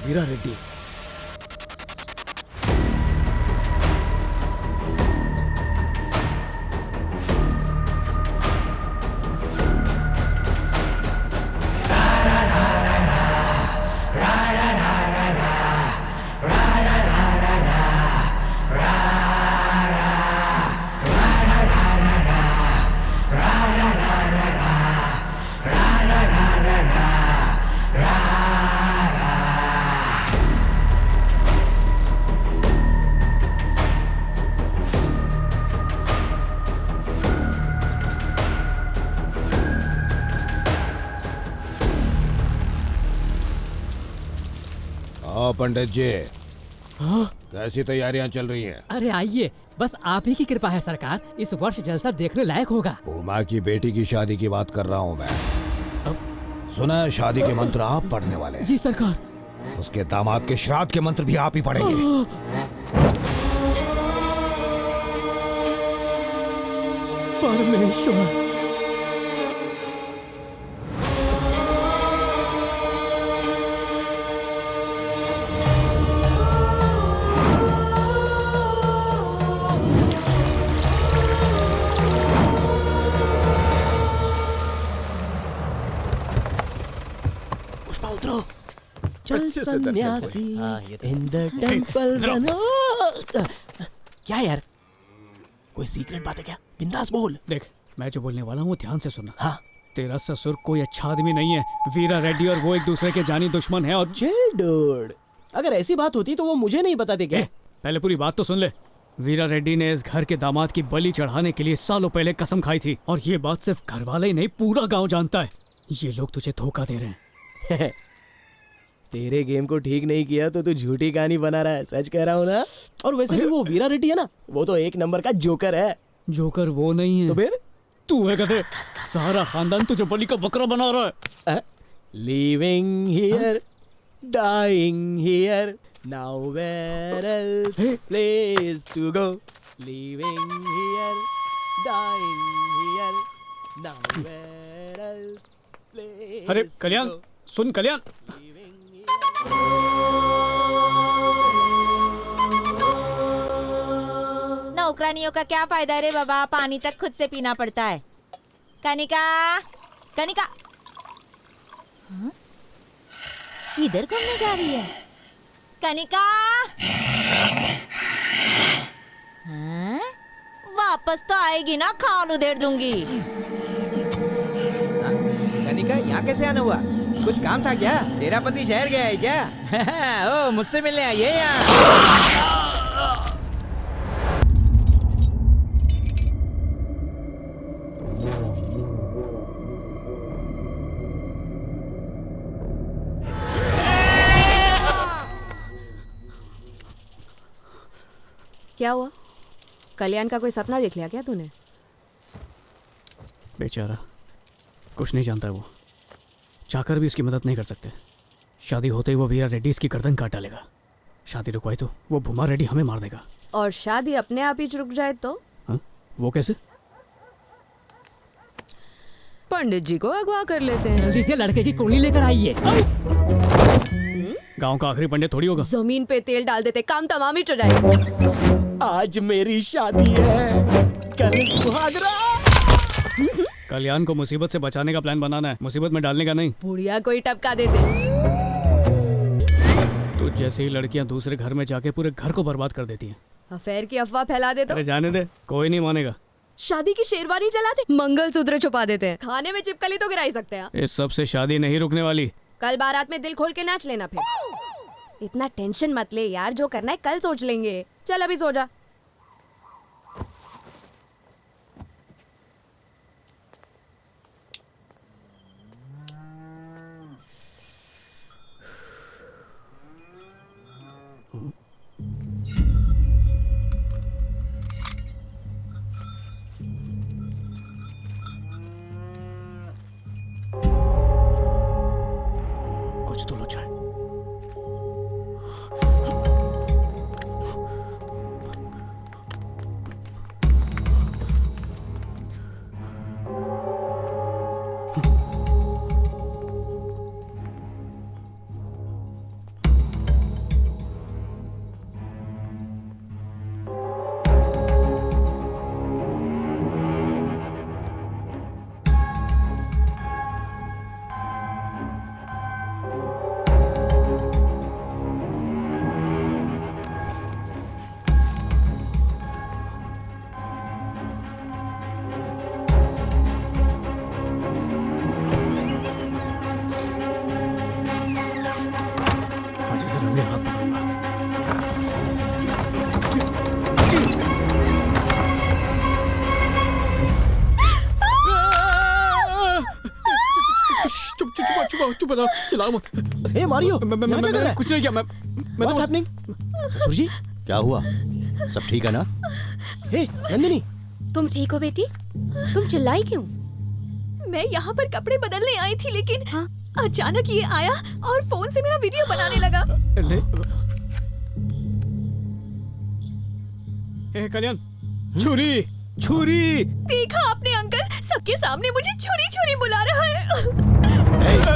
वीरा रेड्डी। आओ पंडित जी। कैसी तैयारियां चल रही हैं? अरे आइए, बस आप ही की कृपा है सरकार, इस वर्ष जलसा देखने लायक होगा। उमा की बेटी की शादी की बात कर रहा हूँ मैं। सुना है शादी के मंत्र आप पढ़ने वाले हैं। जी सरकार। उसके दामाद के श्राद्ध के मंत्र भी आप ही पढ़ेंगे। परमेश्वर। पुष्पा उतरो। चल अच्छे से दर्शन सन्यासी हुए। In the temple. क्या यार, कोई सीक्रेट बात है क्या? बिंदास बोल। देख, मैं जो बोलने वाला हूँ वो ध्यान से सुनना। हाँ, तेरा ससुर कोई अच्छा आदमी नहीं है। वीरा रेड्डी और वो एक दूसरे के जानी दुश्मन है। और डूड, अगर ऐसी बात होती तो वो मुझे नहीं बताते क्या? पहले पूरी बात तो सुन ले। वीरा रेड्डी ने इस घर के दामाद की बलि चढ़ाने के लिए सालों पहले कसम खाई थी, और ये बात सिर्फ घर वाले ही नहीं, पूरा गांव जानता है। ये लोग तुझे धोखा दे रहे हैं। तेरे गेम को ठीक नहीं किया तो तू झूठी कहानी बना रहा है, सच कह रहा हूँ ना? और वैसे भी वो वीरा रेड्डी है ना, वो तो एक नंबर का जोकर है। जोकर वो नहीं है तो फिर तू है। कहते सारा खानदान तुझे बलि का बकरा बना रहा है। Living here, dying here, now where else place to go. Living here, dying here, now where else place. अरे कल्याण, सुन कल्याण। नौकरानियों का क्या फायदा रे बाबा, पानी तक खुद से पीना पड़ता है। कनिका, कनिका, हाँ? किधर घूमने जा रही है? कनिका, हाँ? वापस तो आएगी ना, खाल उधेड़ दूंगी। कनिका, यहाँ कैसे आना हुआ? कुछ काम था क्या? तेरा पति शहर गया है क्या? ओ, मुझसे मिलने आई है यहाँ। क्या हुआ? कल्याण का कोई सपना देख लिया क्या तूने? बेचारा, कुछ नहीं जानता है वो। चाहकर भी उसकी मदद नहीं कर सकते। शादी होते ही वो वीरा रेड्डी इसकी गर्दन काट डालेगा। शादी रुकवाई तो वो भूमा रेड्डी हमें मार देगा। और शादी अपने आप ही रुक जाए तो? हा? वो कैसे? पंडित जी को अगवा कर लेते हैं। जल्दी से लड़के की कुंडली लेकर आइए। गांव का आखिरी पंडित थोड़ी होगा। जमीन पे तेल डाल देते, काम तमाम ही जाएगा। आज मेरी शादी है, कल सुहागरा। कल्याण को मुसीबत से बचाने का प्लान बनाना है, मुसीबत में डालने का नहीं। बुढ़िया कोई टपका देते। तो जैसे ही लड़कियां दूसरे घर में जाके पूरे घर को बर्बाद कर देती हैं। अफेयर की अफवाह फैला दे तो? अरे जाने दे, कोई नहीं मानेगा। शादी की शेरवानी जलाते, मंगलसूत्र छुपा देते हैं, खाने में चिपकली तो गिरा ही सकते हैं। इस सब से शादी नहीं रुकने वाली। कल बारात में दिल खोल के नाच लेना। फिर इतना टेंशन मत ले यार, जो करना है कल सोच लेंगे। चल अभी सो जा। कुछ तो लो चाय। चुप हो जाओ, चिल्लाओ मत। हे मारियो, मैं कुछ नहीं किया, मैं What's happening? ससुर जी क्या हुआ? सब ठीक है ना? हे नंदिनी, तुम ठीक हो बेटी? तुम चिल्लाई क्यों? मैं यहाँ पर कपड़े बदलने आई थी, लेकिन अचानक ये आया और फोन से मेरा वीडियो बनाने लगा। ए कल्याण, छुरी छुरी। देखा आपने अंकल, सबके सामने मुझे छुरी छुरी बुला रहा है।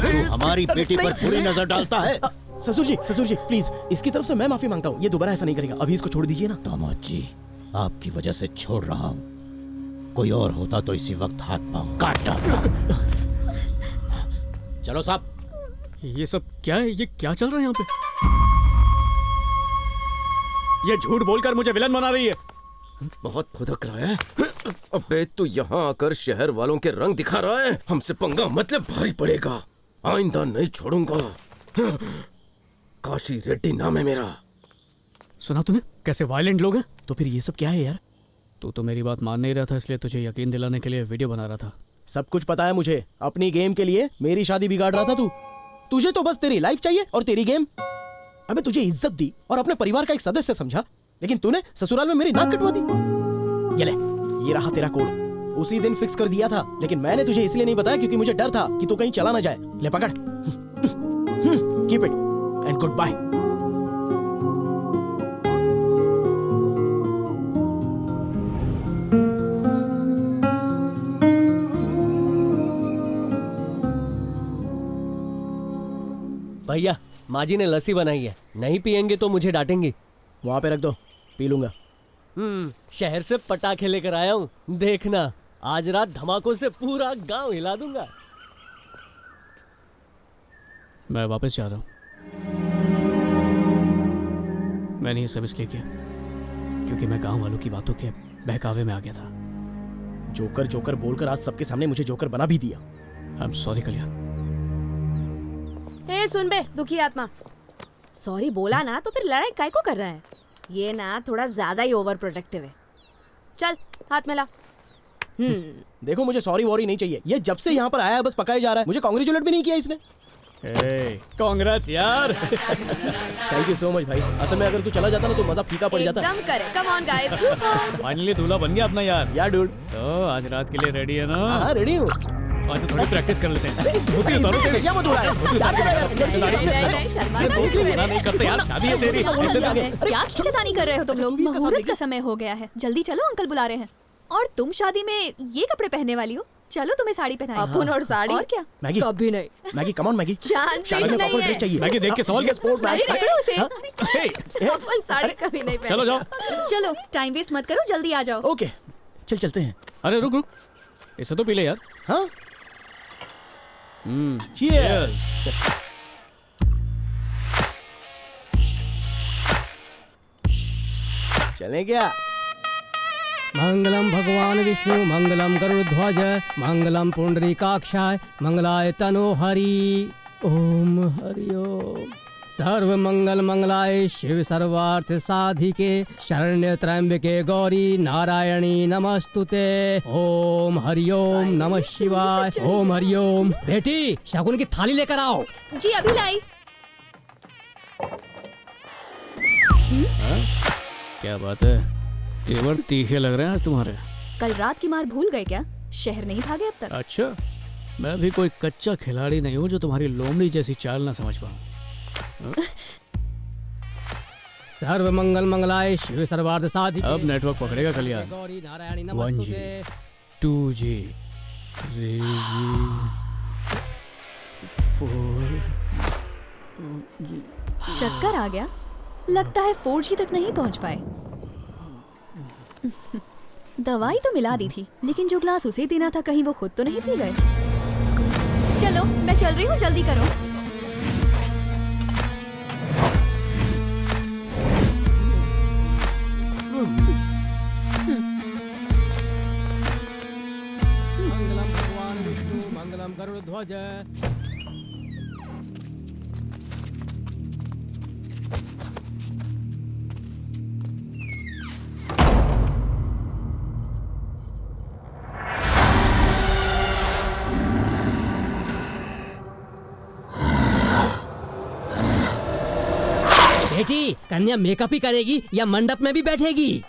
तू हमारी बेटी पर बुरी नजर डालता है। ससुर जी प्लीज, इसकी तरफ से मैं माफी मांगता हूँ। ये दोबारा ऐसा नहीं करेगा। अभी इसको छोड़ दीजिए ना। दामाद जी, आपकी वजह से छोड़ रहा हूँ। कोई और होता तो इसी वक्त हाथ पांव काट डालता। चलो साहब। ये सब क्या है? ये क्या चल रहा है यहाँ पे? ये झूठ बोलकर मुझे विलन बना रही है। बहुत फुदक रहा है। अबे तू यहाँ आकर शहर वालों के रंग दिखा रहा है। हमसे पंगा मतलब भारी पड़ेगा। आइंदा नहीं छोड़ूंगा। काशी रेड्डी नाम है मेरा। सुना तुम्हें कैसे वायलेंट लोग हैं? तो फिर ये सब क्या है यार? तू तो मेरी बात मान नहीं रहा था, इसलिए तुझे यकीन दिलाने के लिए वीडियो बना रहा था। सब कुछ पता है मुझे। अपनी गेम के लिए मेरी शादी बिगाड़ रहा था तू। तुझे तो बस तेरी लाइफ चाहिए और तेरी गेम। अबे तुझे इज्जत दी और अपने परिवार का एक सदस्य समझा, लेकिन तूने ससुराल में मेरी नाक कटवा दी। ये ले, ये रहा तेरा कोड। उसी दिन फिक्स कर दिया था, लेकिन मैंने तुझे इसलिए नहीं बताया क्योंकि मुझे डर था कि तू कहीं चला ना जाए। ले पकड़। Keep it and goodbye. भैया, माँ जी ने लस्सी बनाई है, नहीं पियेंगे तो मुझे डांटेंगी। वहां पे रख दो, पी लूंगा। शहर से पटाखे लेकर आया हूँ, देखना आज रात धमाकों से पूरा गांव हिला दूंगा। मैं वापस जा रहा हूँ। मैंने ये सब इसलिए किया क्योंकि मैं गांव वालों की बातों के बहकावे में आ गया था। जोकर जोकर बोलकर आज सबके सामने मुझे जोकर बना भी दिया। आई एम सॉरी कल्याण। ए सुन बे दुखी आत्मा, सॉरी बोला ना तो फिर लड़ाई काय को कर रहा है? ये ना थोड़ा ज्यादा ही ओवर प्रोटेक्टिव है। चल हाथ मिला। देखो मुझे सॉरी वॉरी नहीं चाहिए। ये जब से यहाँ पर आया है बस पकाया जा रहा है। मुझे कांग्रेचुलेट भी नहीं किया इसने। कांग्रेट्स यार। थैंक यू सो मच भाई। असल में अगर तू चला जाता ना तो मजा फीका पड़ जाता। एकदम करे। कम ऑन गाइस, फाइनली दूल्हा बन गया अपना यार। यार डूड, तो आज रात के लिए रेडी है ना? हाँ रेडी हूँ। आज थोड़ी प्रैक्टिस कर लेते हैं। नहीं करते यार, शादी है तेरी। क्या खिंचतानी कर रहे हो तुम लोग? मुहूर्त का समय हो गया है, जल्दी चलो, अंकल बुला रहे हैं। और तुम शादी में ये कपड़े पहनने वाली हो? चलो तुम्हें साड़ी पहनाएं। अपन और साड़ी? और क्या? मैगी कभी नहीं। Maggi come on Maggi. Chance नहीं है। चाहिए। मैगी देख के सवाल क्या? स्पोर्ट अरे पकड़ो उसे। अपन साड़ी कभी नहीं पहनी। चलो जाओ। चलो टाइम वेस्ट मत करो, जल्दी आ जाओ। ओके चल चलते हैं। अरे रुक रुक, इसे तो पी ले यार। हाँ चीयर्स। चलें क्या? मंगलम भगवान विष्णु, मंगलम गरुड़ध्वज, मंगलम पुंडरीकाक्षाय, मंगलाय तनोहरि। ओम हरि ओम। सर्व मंगल मंगलाय शिव सर्वार्थ साधिके, शरण्य त्र्यंबके गौरी नारायणी नमस्तुते। ओम हरि ओम नमः शिवाय। ओम हरि ओम। बेटी शगुन की थाली लेकर आओ। जी अभी लाई। क्या बात है, तेवर तीखे लग रहे हैं आज तुम्हारे। कल रात की मार भूल गए क्या? शहर नहीं भागे अब तक? अच्छा, मैं भी कोई कच्चा खिलाड़ी नहीं हूँ जो तुम्हारी लोमड़ी जैसी चाल ना समझ पाऊँ। सर्व मंगल मंगलाय शिव सर्वार्थ साधिके। अब नेटवर्क पकड़ेगा कल्याण। 1G 2G 3G 4G। चक्कर आ गया? लगता है 4G तक नहीं पहुंच पाए। दवाई तो मिला दी थी, लेकिन जो ग्लास उसे देना था कहीं वो खुद तो नहीं पी गए। चलो मैं चल रही हूँ, जल्दी करो। मंगलम भगवान विष्णु, मंगलम गरुड़ध्वज। बेटी, कन्या मेकअप ही करेगी या मंडप में भी बैठेगी?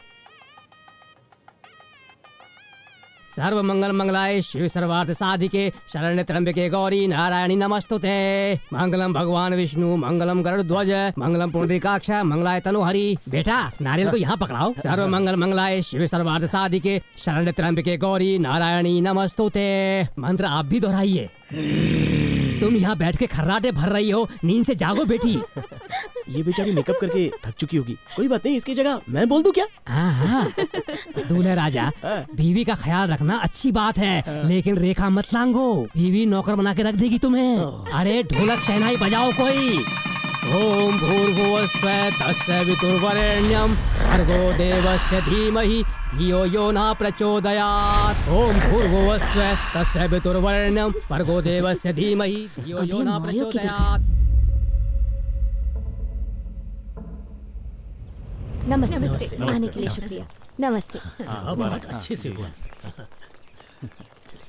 सर्व मंगल मंगलाय शिव सर्वार्थ साधिके शरण्य त्र्यंबके गौरी नारायणी नमस्तुते। मंगलम भगवान विष्णु मंगलम गरुड़ध्वज मंगलम पुंडरीकाक्ष मंगलाय तनुहरि। बेटा, नारियल को यहाँ पकड़ाओ। सर्व मंगल मंगलाय शिव सर्वार्थ साधिके शरण्य त्र्यंबके गौरी नारायणी नमस्तुते। मंत्र आप भी दोहराइए। तुम यहाँ बैठ के खर्राटे भर रही हो, नींद से जागो बेटी। ये बेचारी मेकअप करके थक चुकी होगी। कोई बात नहीं, इसकी जगह मैं बोल दूं क्या? हाँ, दूल्हे राजा, बीवी का ख्याल रखना अच्छी बात है, लेकिन रेखा मत लांघो, बीवी नौकर बना के रख देगी तुम्हें। अरे ढोलक शहनाई बजाओ कोई। ओम भूर्भुवस्सुः तस्य वितुर्वरेण्यं भर्गो देवस्य धीमहि धियो यो न प्रचोदयात्। ओम भूर्भुवस्सुः तस्य वितुर्वरेण्यं भर्गो देवस्य धीमहि धियो यो न प्रचोदयात्। नमस्ते। नमस्ते। आने के लिए शुक्रिया। नमस्ते। अच्छे से हुआ।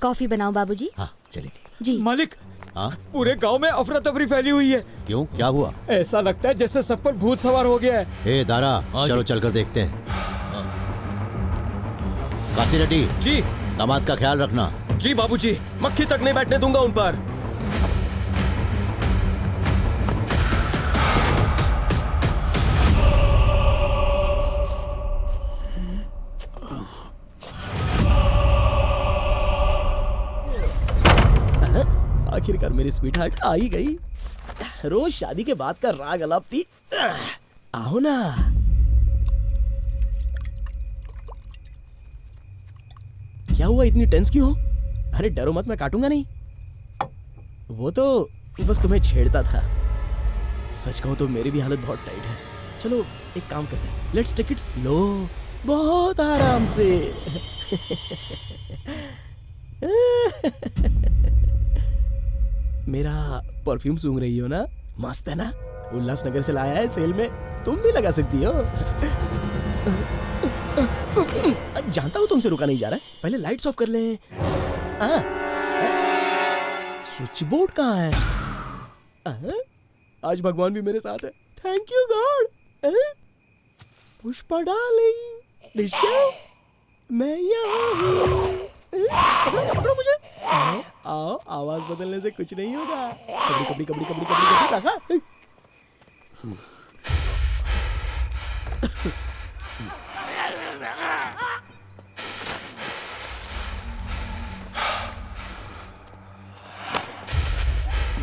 कॉफी बनाओ बाबूजी। हाँ, चलेगी। जी मालिक, हाँ? पूरे गांव में अफरा तफरी फैली हुई है। क्यों, क्या हुआ? ऐसा लगता है जैसे सब पर भूत सवार हो गया है। ए दारा, चलो चलकर देखते हैं। काशी रेड्डी जी, दामाद का ख्याल रखना। जी बाबूजी, मक्खी तक नहीं बैठने दूंगा उन पर। आखिरकार मेरी स्वीटहार्ट आ ही गई। रोज शादी के बाद का राग अलापती। आओ ना। क्या हुआ, इतनी टेंस क्यों हो? अरे डरो मत, मैं काटूंगा नहीं। वो तो बस तुम्हें छेड़ता था। सच कहूं तो मेरी भी हालत बहुत टाइट है। चलो एक काम करते हैं, लेट्स टेक इट स्लो, बहुत आराम से। मेरा परफ्यूम सूंघ रही हो ना? मस्त है ना? उल्लासनगर से लाया है सेल में, तुम भी लगा सकती हो। जानता हूँ तुमसे रुका नहीं जा रहा है, पहले लाइट्स ऑफ कर लें। स्विच बोर्ड कहाँ है? आज भगवान भी मेरे साथ है। Thank you God. Pushpa darling, मैं यहाँ हूँ। पकड़ो मुझे। आओ, आवाज बदलने से कुछ नहीं होगा। कबड्डी कबड्डी कबड्डी कबड्डी कबड्डी कबड्डी।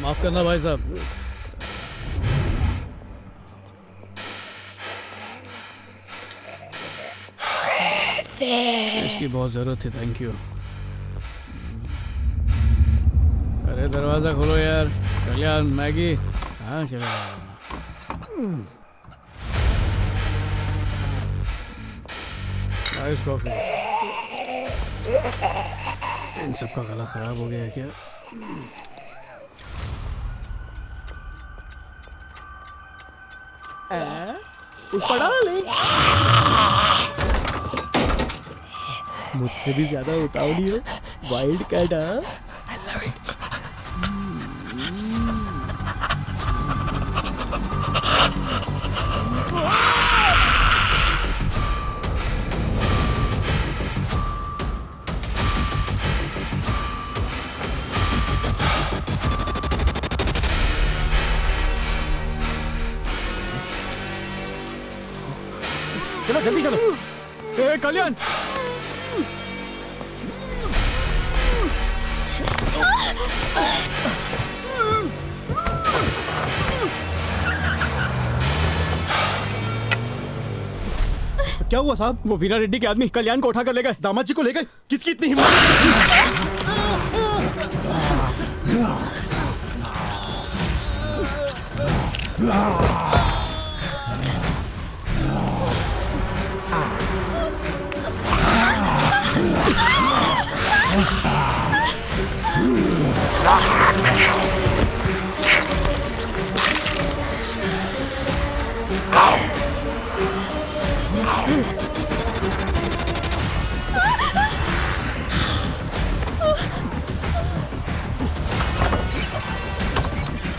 माफ करना भाई साहब, इसकी बहुत जरूरत थी। Thank you. अरे दरवाजा खोलो यार। कल्याण, मैगी। हाँ चलो। Ice coffee. इन सबका गला खराब हो गया है क्या? पुष्पा डार्लिंग, मुझसे भी ज्यादा उतावली हो। Wild cat. I love it. चलो जल्दी चलो। ए कल्याण, क्या हुआ साहब? वो वीरा रेड्डी के आदमी कल्याण को उठा कर ले गए। दामाद जी को ले गए? किसकी इतनी हिम्मत?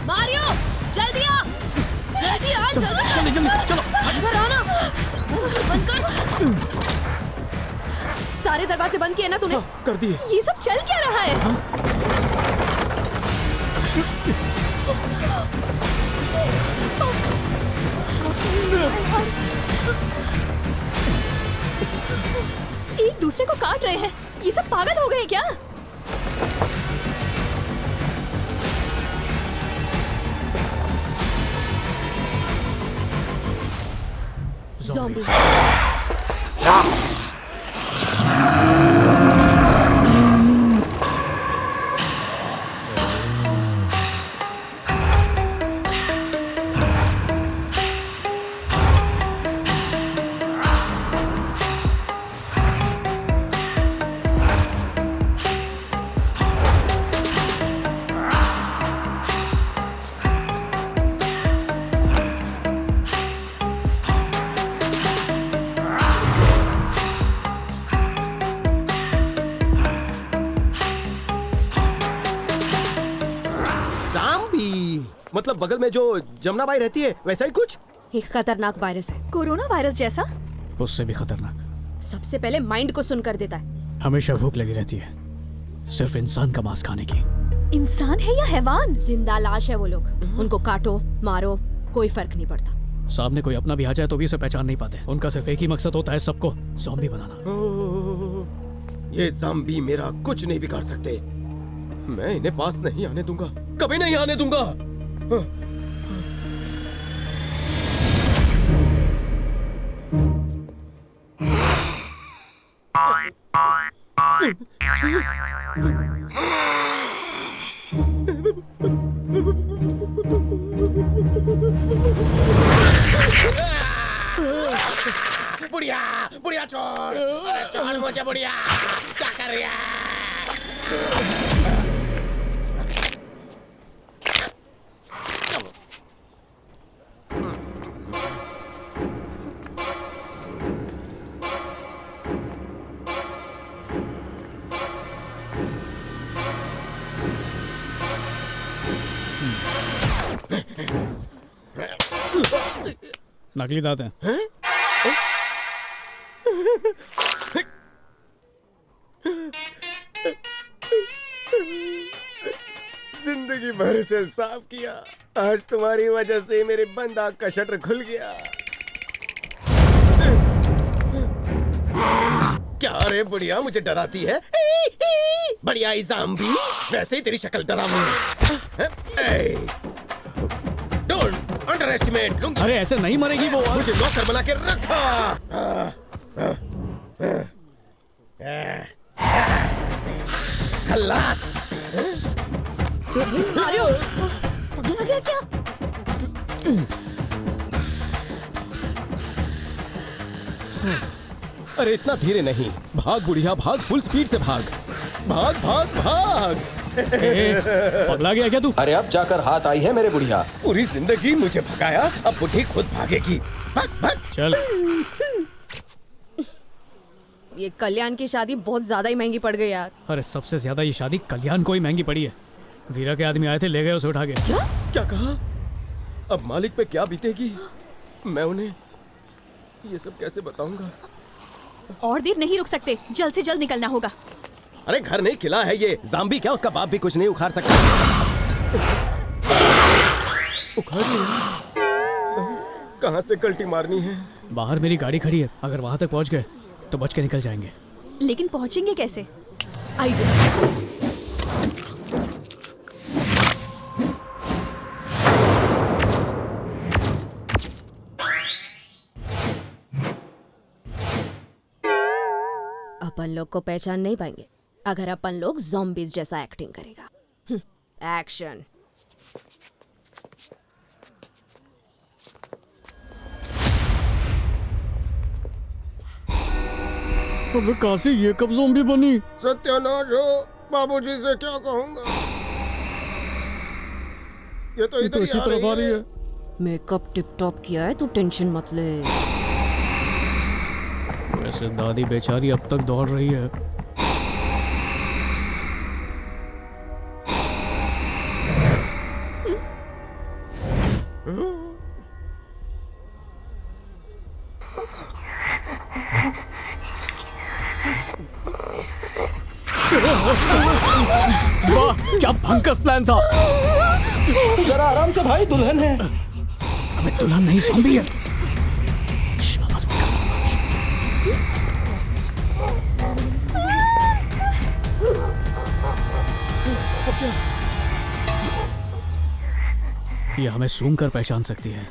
मारियो, जल्दी आ, जल्दी आ। चल जल्दी जल्दी चलो। इधर आ ना। बंद कर। सारे दरवाजे बंद किए ना तूने? कर दिए। ये सब चल क्या रहा है? एक दूसरे को काट रहे हैं। ये सब पागल हो गए क्या? ज़ॉम्बी। मतलब बगल में जो जमुना बाई रहती है वैसा ही कुछ? एक खतरनाक वायरस है। कोरोना वायरस जैसा? उससे भी खतरनाक। सबसे पहले माइंड को सुन कर देता है। हमेशा भूख लगी रहती है, सिर्फ इंसान का मांस खाने की। इंसान है या हैवान? जिंदा लाश है वो लोग। उनको काटो मारो कोई फर्क नहीं पड़ता। सामने कोई अपना भी आ जाए तो भी उसे पहचान नहीं पाते। उनका सिर्फ एक ही मकसद होता है, सबको ज़ॉम्बी बनाना। ये ज़ॉम्बी मेरा कुछ नहीं बिगाड़ सकते। मैं इन्हें पास नहीं आने दूंगा, कभी नहीं आने दूंगा। बुढ़िया बुढ़िया छोड़, अरे छोड़ मुझे बुढ़िया, क्या कर रही है? नकली दांत हैं। जिंदगी भर से साफ किया, आज तुम्हारी वजह से मेरे बंद आँख का शटर खुल गया। क्या रे बुढ़िया मुझे डराती है? बढ़िया ज़ॉम्बी, वैसे ही तेरी शक्ल डरावनी। Don't under estimate. अरे ऐसे नहीं मरेगी वो। मुझे नौकर बना के रखा। खल्लास। मारियो, पगला गया क्या? अरे इतना धीरे नहीं, भाग बुढ़िया भाग, फुल स्पीड से भाग, भाग भाग भाग। पगला गया क्या तू? अरे अब जाकर हाथ आई है मेरे बुढ़िया। पूरी जिंदगी मुझे भगाया, अब बुढ़ी खुद भागेगी। भाग भाग। चल। ये कल्याण की शादी बहुत ज्यादा ही महंगी पड़ गई यार। अरे सबसे ज्यादा ये शादी कल्याण को ही महंगी पड़ी है। वीरा के आदमी आए थे, ले गए उसे उठा के। क्या कहा? अब मालिक पे क्या बीतेगी? मैं उन्हें ये सब कैसे बताऊंगा? और देर नहीं रुक सकते, जल्द से जल्द निकलना होगा। अरे घर नहीं, किला है ये। ज़ॉम्बी क्या, उसका बाप भी कुछ नहीं उखाड़ सकता। उखाड़ लिया? कहाँ से कल्टी मारनी है? बाहर मेरी गाड़ी खड़ी है, अगर वहां तक पहुंच गए तो बच के निकल जाएंगे। लेकिन पहुंचेंगे कैसे? आइडिया। अपन लोग को पहचान नहीं पाएंगे अगर अपन लोग ज़ॉम्बीज़ जैसा एक्टिंग करेगा। एक्शन। अबे काशी, ये कब ज़ॉम्बी बनी? सत्यानाश हो, बाबूजी से क्या कहूँगा? ये तो इधर ही आ रही है। मेकअप टिप टॉप किया है, तू टेंशन मत ले। वैसे दादी बेचारी अब तक दौड़ रही है। क्या भंकस प्लान था। जरा आराम से भाई, दुल्हन है। अबे दुल्हन नहीं, ज़ॉम्बी है। ये हमें सूंघ कर पहचान सकती है।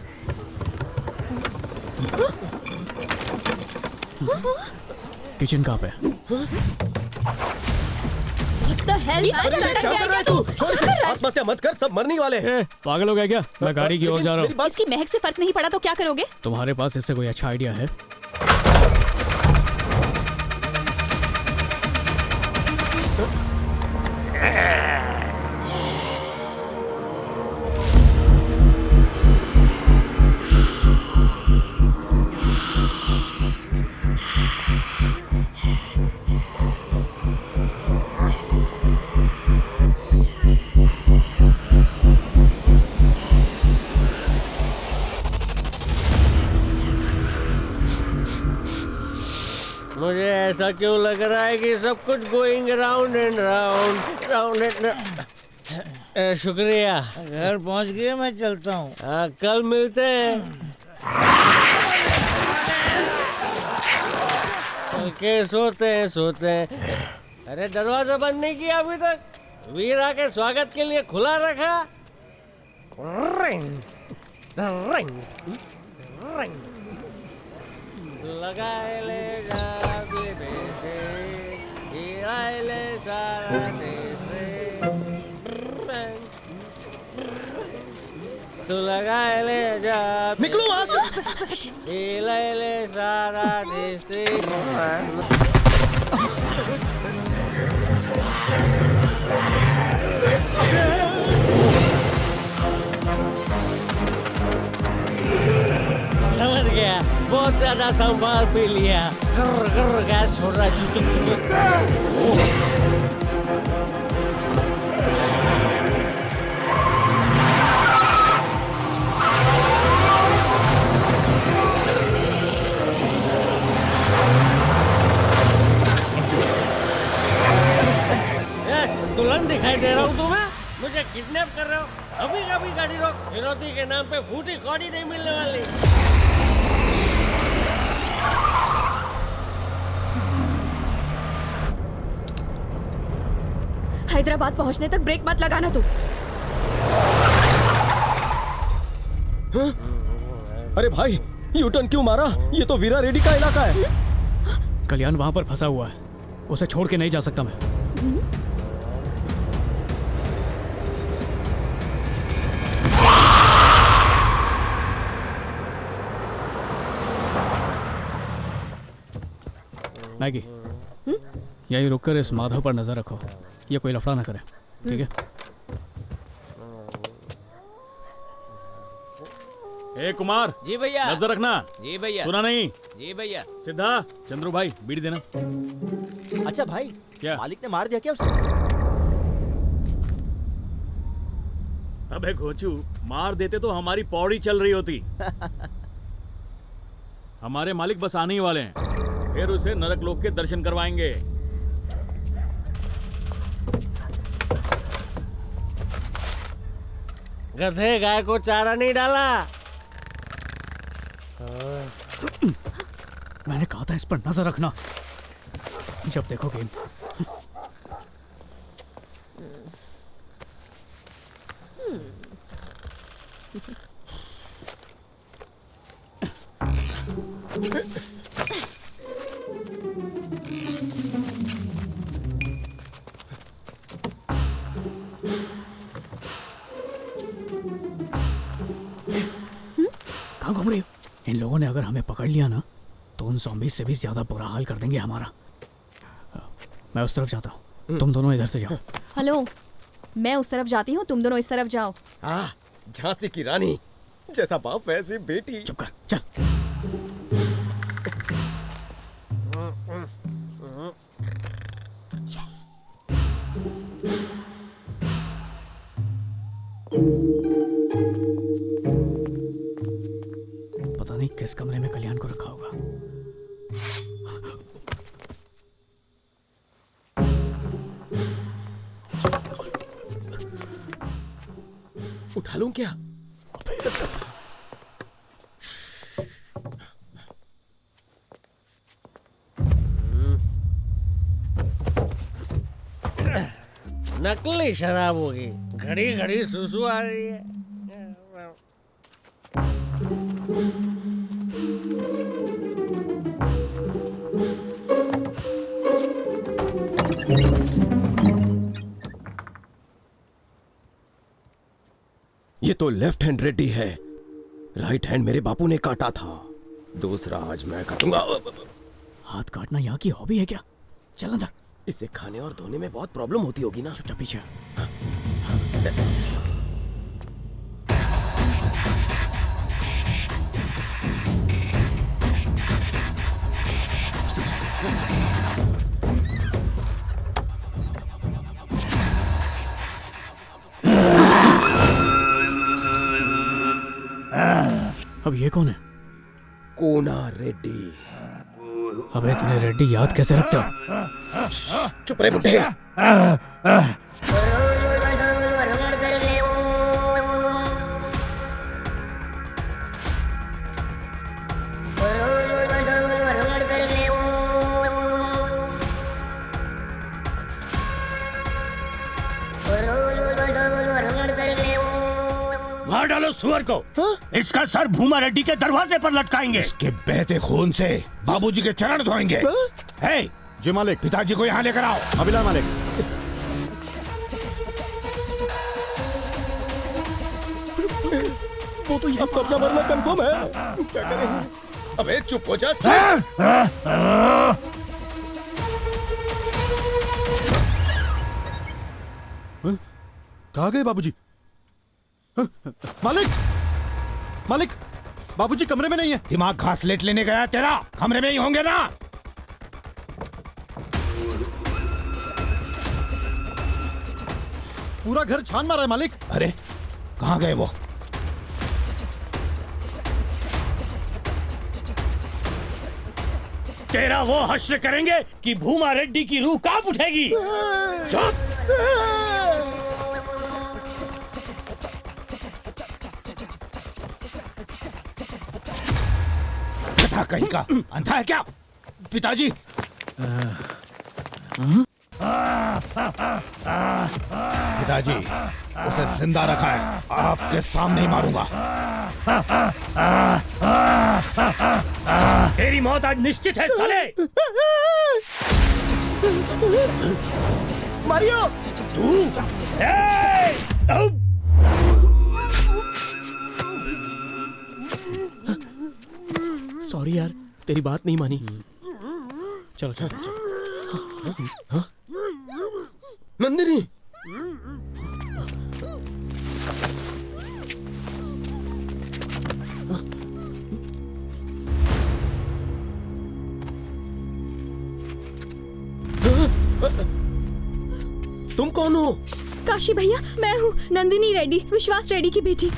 किचन कहाँ पे? आत्महत्या मत कर, सब मरने वाले हैं। पागल हो गया क्या? मैं गाड़ी की ओर जा रहा हूँ। इसकी महक से फर्क नहीं पड़ा तो क्या करोगे? तुम्हारे पास इससे कोई अच्छा आइडिया है? मुझे ऐसा क्यों लग रहा है कि सब कुछ going round and round round and. शुक्रिया। घर पहुंच गए, मैं चलता हूँ। कल मिलते हैं। चल के सोते हैं। अरे दरवाजा बंद नहीं किया अभी तक? वीरा के स्वागत के लिए खुला रखा। रिंग रिंग रिंग लगाए ले जा बेटे, हीराए ले सारा देश रे। तू लगाए ले जा, निकलो वहाँ से। हीराए ले सारा देश रे। समझ गया, बहुत ज्यादा संभाल पी लिया। गैस छोड़ रहा दुल्हन दिखाई दे रहा हूँ तुम्हें? मुझे किडनैप कर रहे हो? अभी कभी गाड़ी रोक। फिरौती के नाम पे फूटी कौड़ी नहीं मिलने वाली। हैदराबाद पहुंचने तक ब्रेक मत लगाना तू। हाँ? अरे भाई, यू टर्न क्यों मारा? ये तो वीरा रेड्डी का इलाका है। कल्याण वहां पर फंसा हुआ है, उसे छोड़ के नहीं जा सकता मैं। मैगी, यही रुककर इस माधव पर नजर रखो, ये कोई लफड़ा ना करे, ठीक है? ए कुमार। जी भैया। नजर रखना। जी भैया। सुना नहीं? जी भैया। सिद्धा, चंद्रू भाई, बीड़ी देना। अच्छा भाई, क्या मालिक ने मार दिया क्या उसे? अबे घोचू, मार देते तो हमारी पौड़ी चल रही होती। हमारे मालिक बस आने ही वाले हैं, फिर उसे नरक लोक के दर्शन करवाएंगे। गधे, गाय को चारा नहीं डाला। मैंने कहा था इस पर नजर रखना, जब देखो गेम। कहाँ घूम रही हो? इन लोगों ने अगर हमें पकड़ लिया ना तो उन ज़ॉम्बीज़ से भी ज्यादा बुरा हाल कर देंगे हमारा। मैं उस तरफ जाता हूँ, तुम दोनों इधर से जाओ। हेलो, मैं उस तरफ जाती हूँ, तुम दोनों इस तरफ जाओ। झांसी की रानी, जैसा बाप वैसी बेटी। चुप कर, चल। पता नहीं किस कमरे में कल्याण को रखा होगा। क्या? नकली शराब होगी, घड़ी घड़ी सुसु आ रही है। ये तो लेफ्ट हैंड रेड्डी है, राइट हैंड मेरे बापू ने काटा था, दूसरा आज मैं काटूंगा। हाथ काटना यहाँ की हॉबी है क्या? चल अंदर। इसे खाने और धोने में बहुत प्रॉब्लम होती होगी ना। चुपचाप पीछे। अब ये कौन है? कोना रेड्डी। अबे इतने रेड्डी याद कैसे रखते हो? चुप रहे बुड्ढे। मार डालो सुअर को। इसका सर भूमा रेड्डी के दरवाजे पर लटकाएंगे। इसके बहते खून से बाबूजी के चरण धोएंगे। हे, जी मालिक। पिताजी को यहाँ लेकर आओ। अभिला मालिक। वो तो यहाँ अपना मरना कंफर्म है। क्या करें? अबे चुप हो जा। कहाँ गए बाबूजी? मालिक, मालिक, बाबूजी कमरे में नहीं है। दिमाग घासलेट लेने गया तेरा, कमरे में ही होंगे ना। पूरा घर छान मारा है मालिक। अरे कहाँ गए वो? तेरा वो हश्र करेंगे कि भूमा रेड्डी की रूह कांप उठेगी। चुप। कहीं का अंधा है क्या? पिताजी पिताजी उसे जिंदा रखा है, आपके सामने ही मारूंगा। तेरी मौत आज निश्चित है साले। मारियो तू सॉरी यार, तेरी बात नहीं मानी। चलो चलो चलो। नंदिनी, तुम कौन हो? काशी भैया, मैं हूँ नंदिनी रेड्डी, विश्वास रेड्डी की बेटी।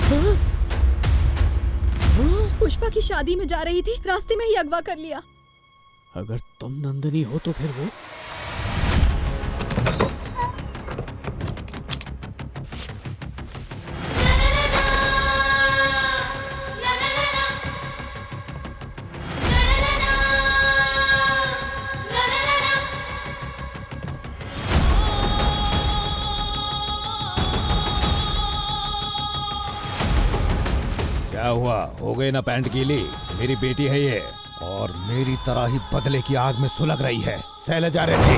पुष्पा की शादी में जा रही थी, रास्ते में ही अगवा कर लिया। अगर तुम नंदिनी हो तो फिर वो? क्या हुआ? हो गई ना पैंट गीली? मेरी बेटी है ये, और मेरी तरह ही बदले की आग में सुलग रही है। शैलजा रेड्डी।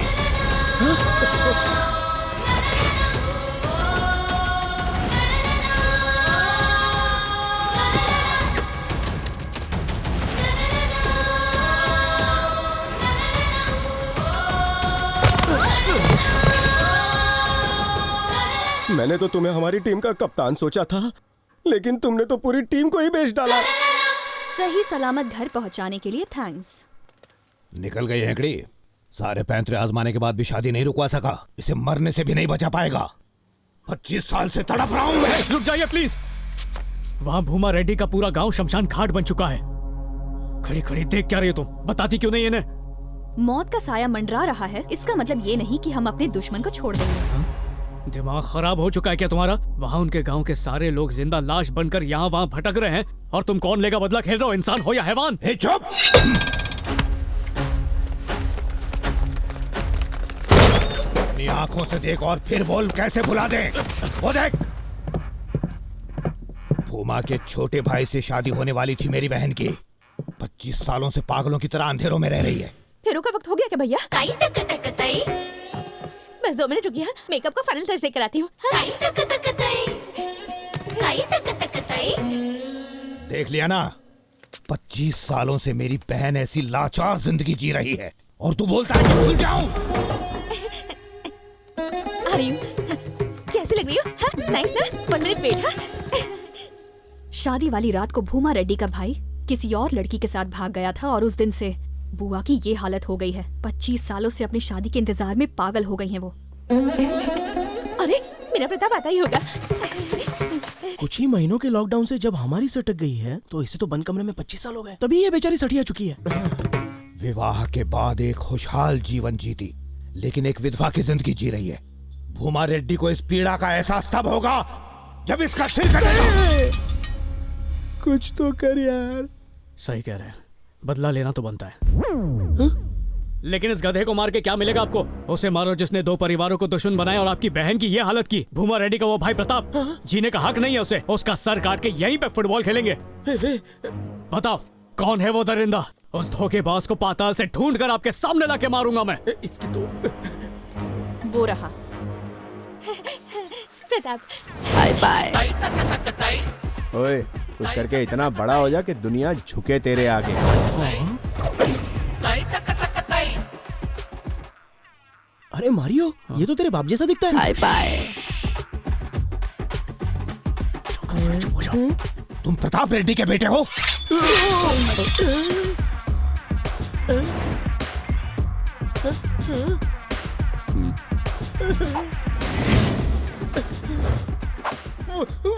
मैंने तो तुम्हें हमारी टीम का कप्तान सोचा था, लेकिन तुमने तो पूरी टीम को ही बेच डाला। सही सलामत घर पहुंचाने के लिए थैंक्स। निकल गई हेकड़ी। सारे पैंतरे आजमाने के बाद भी शादी नहीं रुकवा सका। इसे मरने से भी नहीं बचा पाएगा। 25 साल से तड़प रहा हूं मैं। रुक जाइए प्लीज। वहां भूमा रेड्डी का पूरा गांव शमशान घाट बन चुका है। खड़ी खड़ी देख क्या रही हो तुम? बताती क्यों नहीं इन्हें? मौत का साया मंडरा रहा है, इसका मतलब ये नहीं कि हम अपने दुश्मन को छोड़ देंगे। दिमाग खराब हो चुका है क्या तुम्हारा? वहाँ उनके गांव के सारे लोग जिंदा लाश बनकर यहाँ वहाँ भटक रहे हैं और तुम कौन लेगा बदला खेल रहे हो, इंसान हो या हैवान? चुप! अपनी आंखों से देख और फिर बोल, कैसे भुला दे? वो देख, भूमा के छोटे भाई से शादी होने वाली थी मेरी बहन की। 25 सालों से पागलों की तरह अंधेरों में रह रही है। फेरों का वक्त हो गया क्या भैया? बस 2 मिनट रुकिए, मेकअप का फाइनल टच देकर आती हूँ। देख लिया ना, 25 सालों से मेरी बहन ऐसी लाचार जिंदगी जी रही है और तू बोलता है कि भूल जाऊं? आ रही हूँ। कैसी लग रही हो? हाँ, नाइस ना? 1 मिनट वेट। हाँ, शादी वाली रात को भूमा रेड्डी का भाई किसी और लड़की के साथ भाग गया था और उस दिन से बुआ की ये हालत हो गई है। 25 सालों से अपनी शादी के इंतजार में पागल हो गई हैं वो। अरे मेरा प्रताप आता ही होगा। कुछ ही महीनों के लॉकडाउन से जब हमारी सटक गई है तो इसे तो बंद कमरे में 25 साल हो गए, तभी ये बेचारी सठिया चुकी है। विवाह के बाद एक खुशहाल जीवन जीती, लेकिन एक विधवा की जिंदगी जी रही है। भूमा रेड्डी को इस पीड़ा का एहसास तब होगा जब इसका सिर कटेगा। कुछ तो कर यार। सही कह रहे हैं, बदला लेना तो बनता है। लेकिन इस गधे को मार के क्या मिलेगा आपको? उसे मारो जिसने 2 परिवारों को दुश्मन बनाया और आपकी बहन की ये हालत की। भूमा रेड्डी का वो भाई प्रताप, जीने का हक नहीं है उसे। उसका सर काट के यहीं पे फुटबॉल खेलेंगे। बताओ कौन है वो दरिंदा? उस धोखेबाज को पाताल से ढूंढ कर आपके सामने लाके मारूंगा मैं। इसकी तो वो रहा प्रताप। Bye bye. ओए, कुछ करके इतना बड़ा हो जा कि दुनिया झुके तेरे आगे। अरे मारियो, ये तो तेरे बाप जैसा दिखता है। Bye bye. तुम प्रताप रेड्डी के बेटे हो?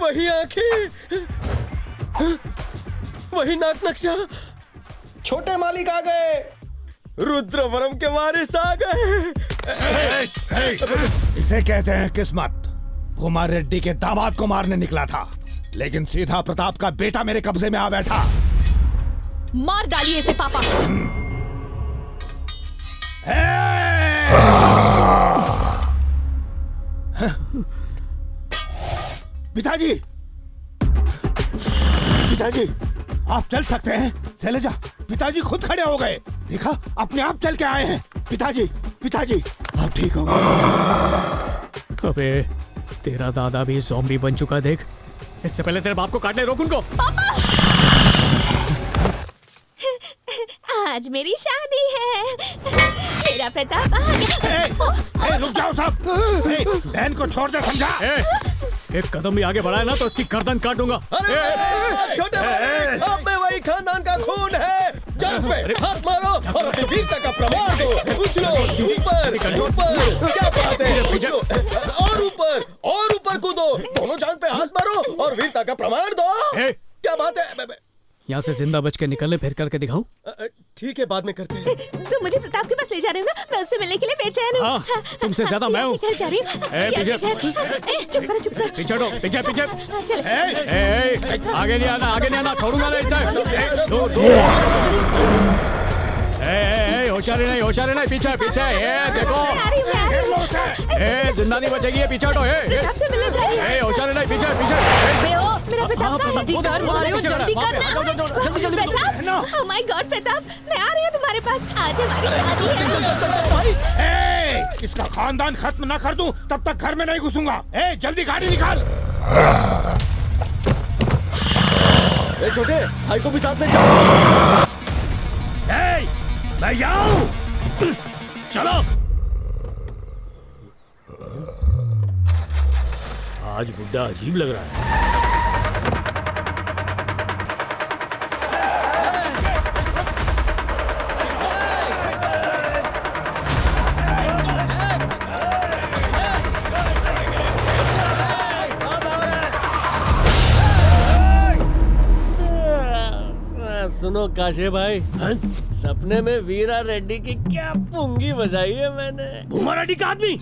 वही आंखें, वही नाक नक्शा। छोटे मालिक आ गए, रुद्रवरम के वारिस आ गए। इसे कहते हैं किस्मत। भूमा रेड्डी के दामाद को मारने निकला था, लेकिन सीधा प्रताप का बेटा मेरे कब्जे में आ बैठा। मार डालिए इसे पापा। पिताजी, पिताजी, आप चल सकते हैं। शैलजा, पिताजी खुद खड़े हो गए। देखा, अपने आप चल के आए हैं। पिताजी, पिताजी, आप ठीक हो गए? अबे तेरा दादा भी ज़ॉम्बी बन चुका। देख, इससे पहले तेरे बाप को काटने रोक उनको। आज मेरी शादी है, मेरा प्रताप आ गया। रुक जाओ सब। बहन को छोड़ दे, समझा? एक कदम भी आगे बढ़ाया ना तो इसकी गर्दन काटूंगा। छोटे भाई, आप में वही खानदान का खून है। जान पे हाथ मारो और अपनी वीरता का प्रमाण दो। उछलो ऊपर, ऊपर। क्या बात है? उछलो और ऊपर, और ऊपर कूदो। दोनों जान पे हाथ मारो और वीरता का प्रमाण दो। क्या बात है? यहाँ से जिंदा बच के निकलने फिर करके दिखाऊं? ठीक है, बाद में करते हैं। तुम मुझे प्रताप के पास ले जा रहे हो ना? मैं उससे मिलने के लिए बेचैन हूँ। हाँ, तुमसे ज्यादा मैं हूँ। जा रही हूँ। चुप करो, चुप करो। पीछे हटो, पीछे पीछे। आगे नहीं आना, आगे नहीं आना, छोड़ूंगा नहीं इसे। दो होशियारी नहीं, होशियारी नहीं। पीछे पीछे, देखो, जिंदा नहीं बचेगी ये। पीछे हटो। होशियारी नहीं, पीछे पीछे। मेरा प्रताप जल्दी कर, मारियो, जल्दी करना। Pratap, oh my God Pratap, मैं आ रही हूँ तुम्हारे पास। आज हमारी शादी है। इसका खानदान खत्म ना कर दूं तब तक घर में नहीं घुसूंगा। जल्दी गाड़ी निकाल। छोटे भाई को भी साथ ले जाओ। मैं जाऊं? चलो। आज बुड्ढा अजीब लग रहा है। सुनो काशे भाई, सपने में वीरा रेड्डी की क्या पुंगी बजाई है मैंने। भूमा रेड्डी का आदमी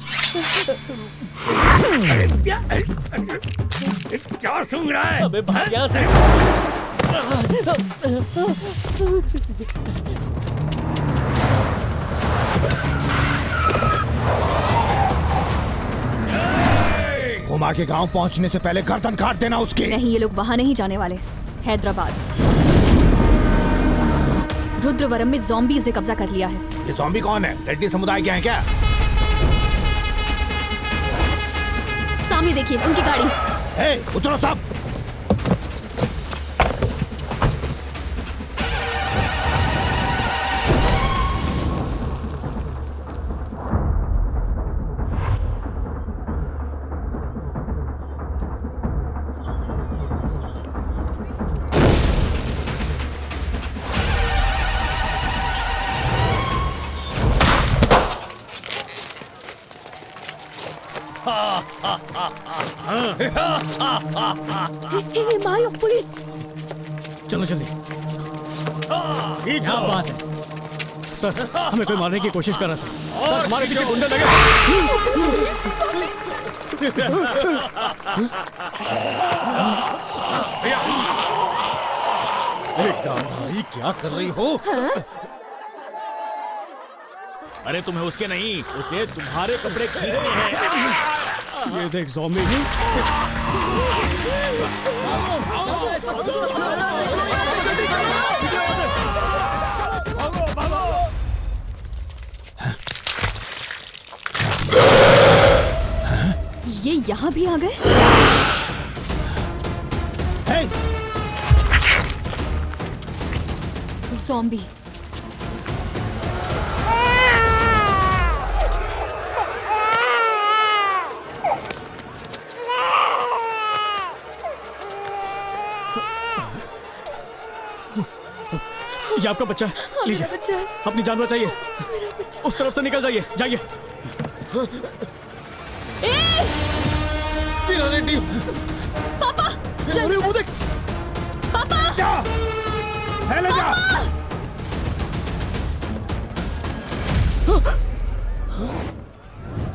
क्या सूंघ रहा है? अबे भाग यहाँ से। भूमा के गांव पहुंचने से पहले गर्दन काट देना उसकी। नहीं, ये लोग वहां नहीं जाने वाले। हैदराबाद रुद्रवरम में ज़ॉम्बीज़ ने कब्जा कर लिया है। ये ज़ॉम्बी कौन है? रेड्डी समुदाय के हैं क्या? सामने देखिए उनकी गाड़ी। हे, उतरो सब। Mario, police! चलो जल्दी। क्या बात है सर? हमें कोई मारने की कोशिश कर रहा सर। हमारे पीछे गुंडे लगे। भाई क्या कर रही हो? अरे तुम्हें उसके नहीं, उसे तुम्हारे कपड़े खरीदने हैं। ये देख ज़ॉम्बी भी। ये यहाँ भी आ गए? ज़ॉम्बी। ये आपका बच्चा है, लीजिए। अपनी जान बचाइए। उस तरफ से निकल जाइए, जाइए। रेड्डी, पापा, अरे वो देख। पापा, क्या? शैलजा!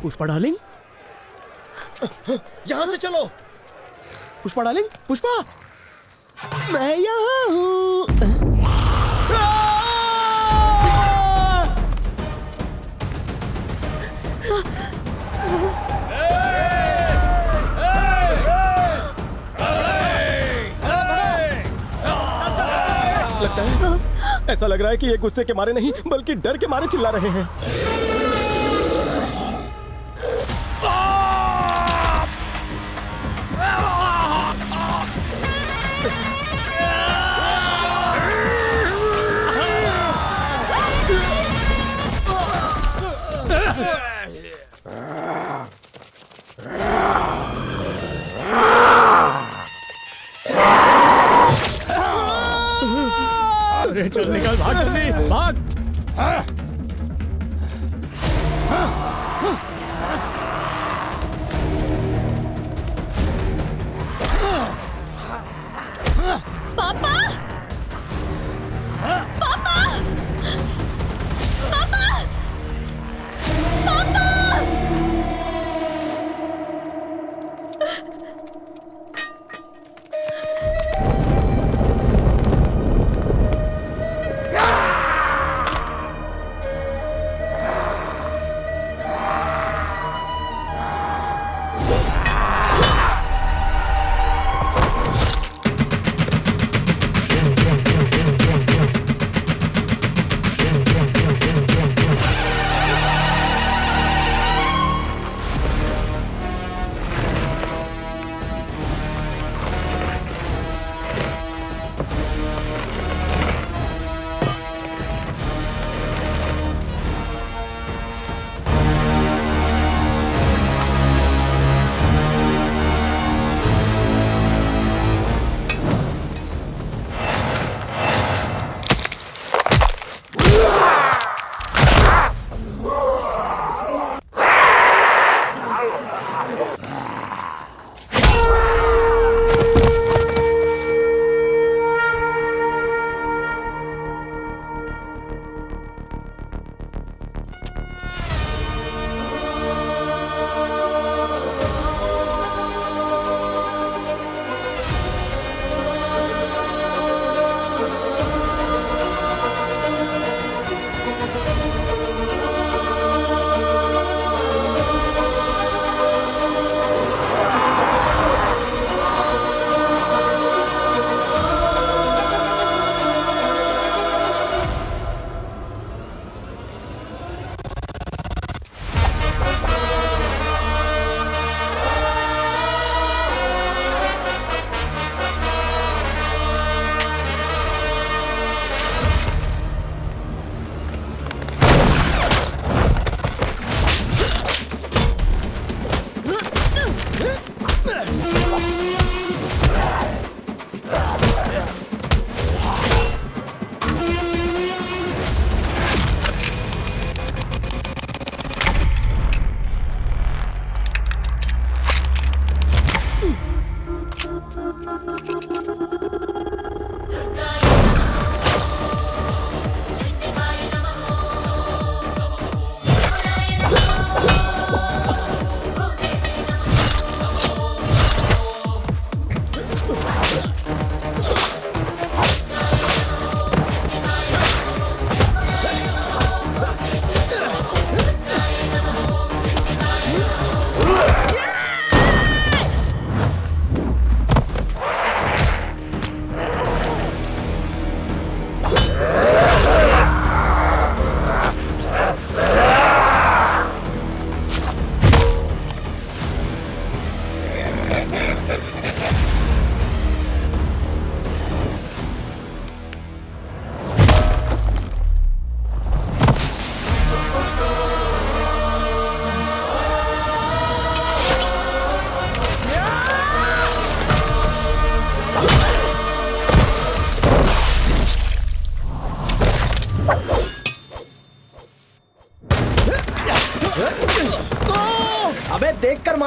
पुष्पा डार्लिंग, यहाँ से चलो। पुष्पा डार्लिंग, पुष्पा, मैं यहाँ हूँ। लगता है, ऐसा लग रहा है कि ये गुस्से के मारे नहीं बल्कि डर के मारे चिल्ला रहे हैं। अरे चल निकल, भाग जल्दी, भाग। पापा, पापा, पापा, पापा।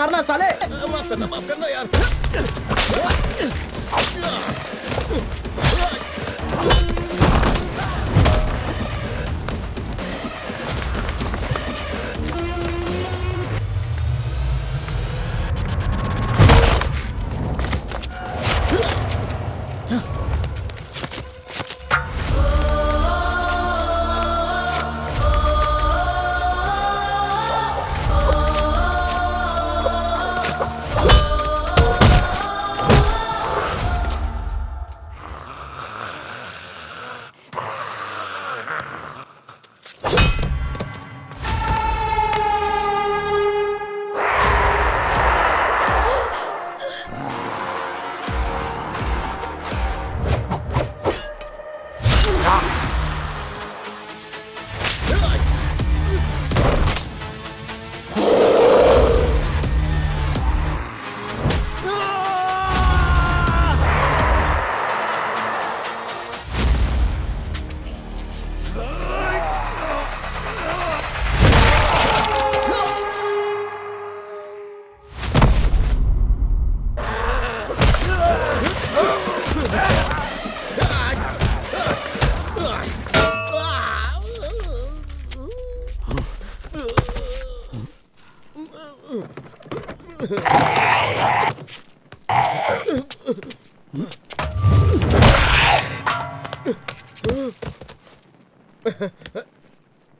मारना साले। माफ करना यार।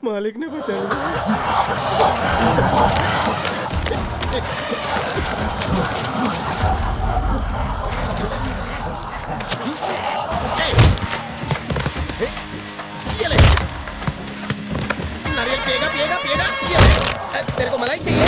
मालिक ने बचा नारियल पिएगा पिएगा पिएगा, ये ले। तेरे को मलाई चाहिए?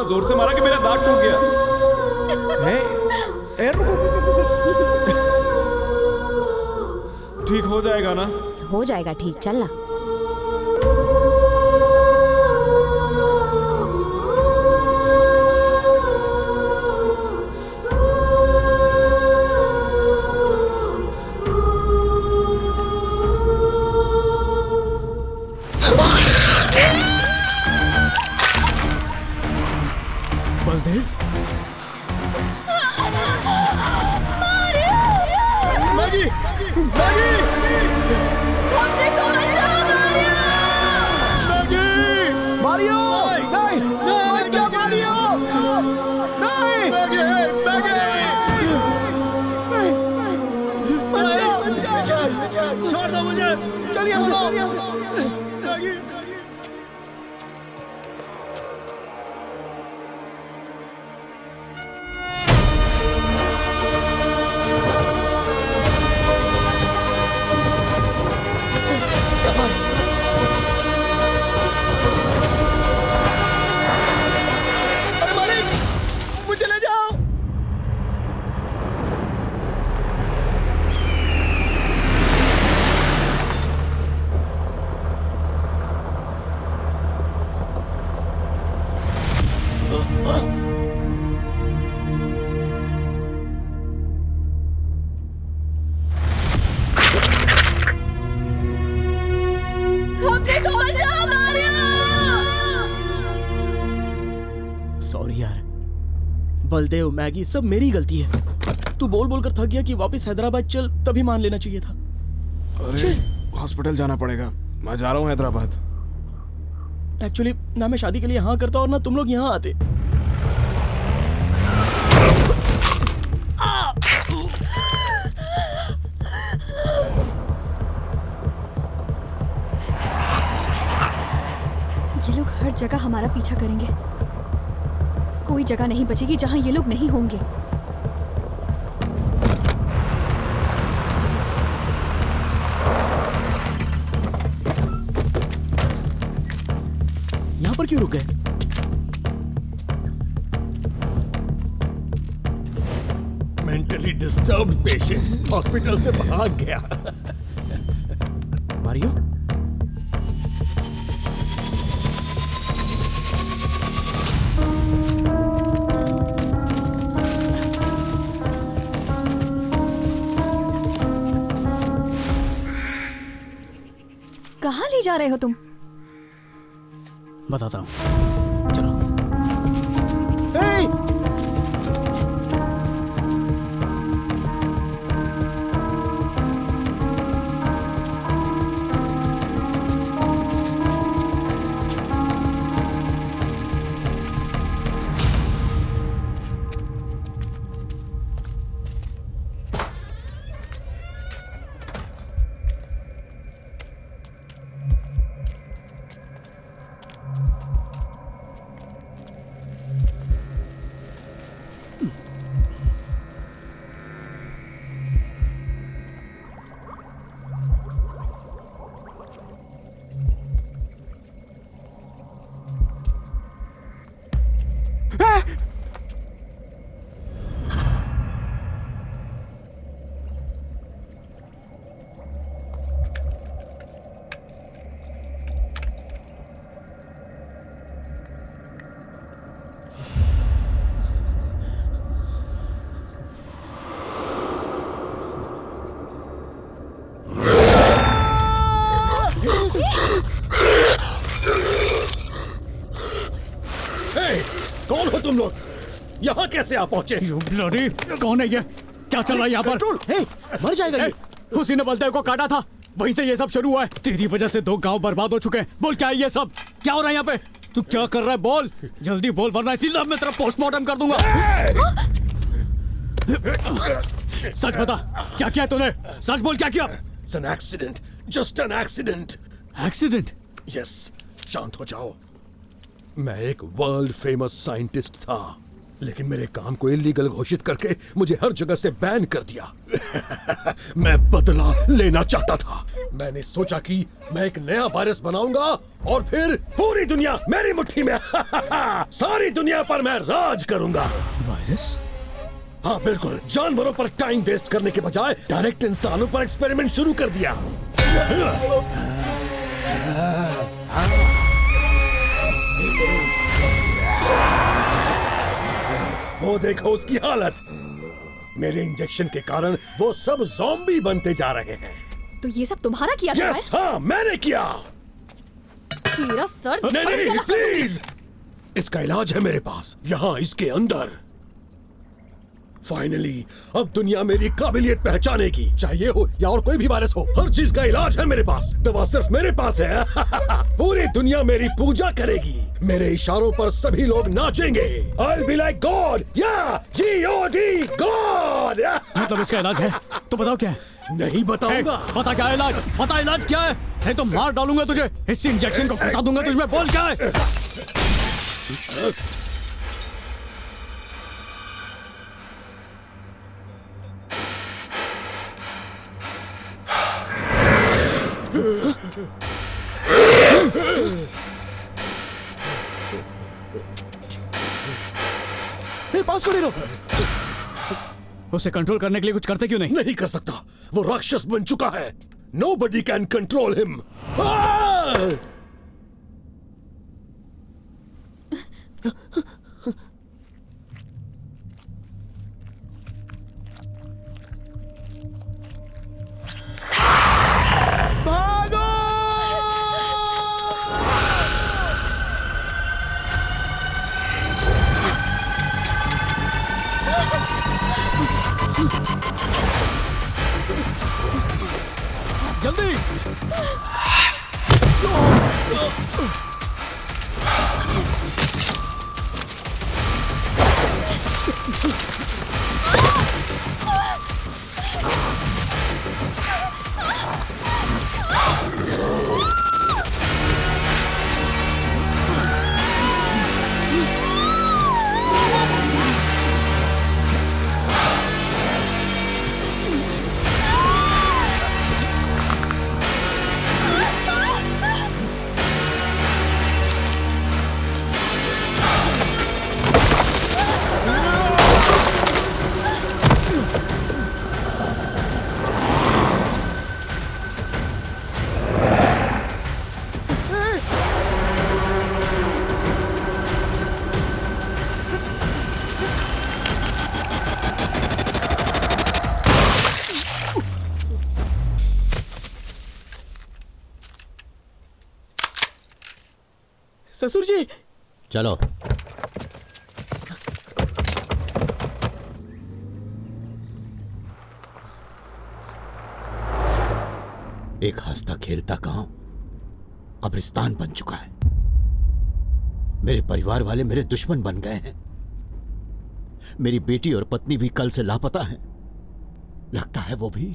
जोर से मारा कि मेरा दांत टूट गया। ठीक हो जाएगा ना? हो जाएगा ठीक, चलना। बलदेव, मैगी, मैगी, हमने को बचाओ मारियो, नहीं, बच्चा मारियो, नहीं, मैगी, मैगी, छोड़ दो मुझे, चलिए मैगी। सॉरी यार बलदेव, मैगी, सब मेरी गलती है। तू बोल बोल कर थक गया कि वापस हैदराबाद चल, तभी मान लेना चाहिए था। अरे हॉस्पिटल जाना पड़ेगा, मैं जा रहा हूँ हैदराबाद। एक्चुअली ना मैं शादी के लिए हाँ करता और ना तुम लोग यहाँ आते। ये लोग हर जगह हमारा पीछा करेंगे। कोई जगह नहीं बचेगी जहां ये लोग नहीं होंगे। यहाँ पर क्यों रुक गए? मेंटली डिस्टर्ब्ड पेशेंट हॉस्पिटल से भाग गया। मारियो, कहाँ ले जा रहे हो तुम? बताता हूँ। कौन हो तुम लोग? यहाँ कैसे आप पहुंचे? ब्लडी, कौन है ये? क्या चल रहा है यहाँ पर? मर जाएगा ये। उसी ने बलदेव को काटा था, वहीं से ये सब शुरू हुआ है। तेरी वजह से 2 गांव बर्बाद हो चुके हैं। बोल क्या है ये सब? क्या हो रहा है यहाँ पे? तू क्या कर रहा है? बोल जल्दी बोल, वरना इसी लव में तेरा पोस्टमार्टम कर दूंगा। सच बता, क्या किया तूने? सच बोल, क्या किया? It's an accident, just an accident. Accident? Yes, शांत हो जाओ। मैं एक वर्ल्ड फेमस साइंटिस्ट था, लेकिन मेरे काम को इलीगल घोषित करके मुझे हर जगह से बैन कर दिया। मैं बदला लेना चाहता था। मैंने सोचा कि मैं एक नया वायरस बनाऊंगा और फिर पूरी दुनिया मेरी मुट्ठी में। सारी दुनिया पर मैं राज करूंगा। वायरस? हाँ बिल्कुल, जानवरों पर टाइम वेस्ट करने के बजाय डायरेक्ट इंसानों पर एक्सपेरिमेंट शुरू कर दिया। वो देखो उसकी हालत। मेरे इंजेक्शन के कारण वो सब ज़ॉम्बी बनते जा रहे हैं। तो ये सब तुम्हारा किया था? यस, हाँ मैंने किया। तेरा सर नहीं, प्लीज, इसका इलाज है मेरे पास, यहाँ इसके अंदर। फाइनली अब दुनिया मेरी काबिलियत पहचानेगी, चाहे हो या और कोई भी वायरस हो। हर चीज का इलाज है मेरे पास, दवा सिर्फ मेरे पास है। पूरी दुनिया मेरी पूजा करेगी, मेरे इशारों पर सभी लोग नाचेंगे। I'll be like God, yeah, G-O-D, God। मतलब इसका इलाज है? तो बताओ क्या है? नहीं बताऊंगा। बता क्या है इलाज? बता इलाज क्या है? नहीं तो मार डालूंगा तुझे, इस इंजेक्शन को फंसा दूंगा तुझमें। बोल क्या है? पास को ले लो। उसे कंट्रोल करने के लिए कुछ करते क्यों नहीं? नहीं कर सकता, वो राक्षस बन चुका है। Nobody can control him। जल्दी! ससुर जी। चलो। एक हंसता खेलता गांव कब्रिस्तान बन चुका है। मेरे परिवार वाले मेरे दुश्मन बन गए हैं। मेरी बेटी और पत्नी भी कल से लापता हैं। लगता है वो भी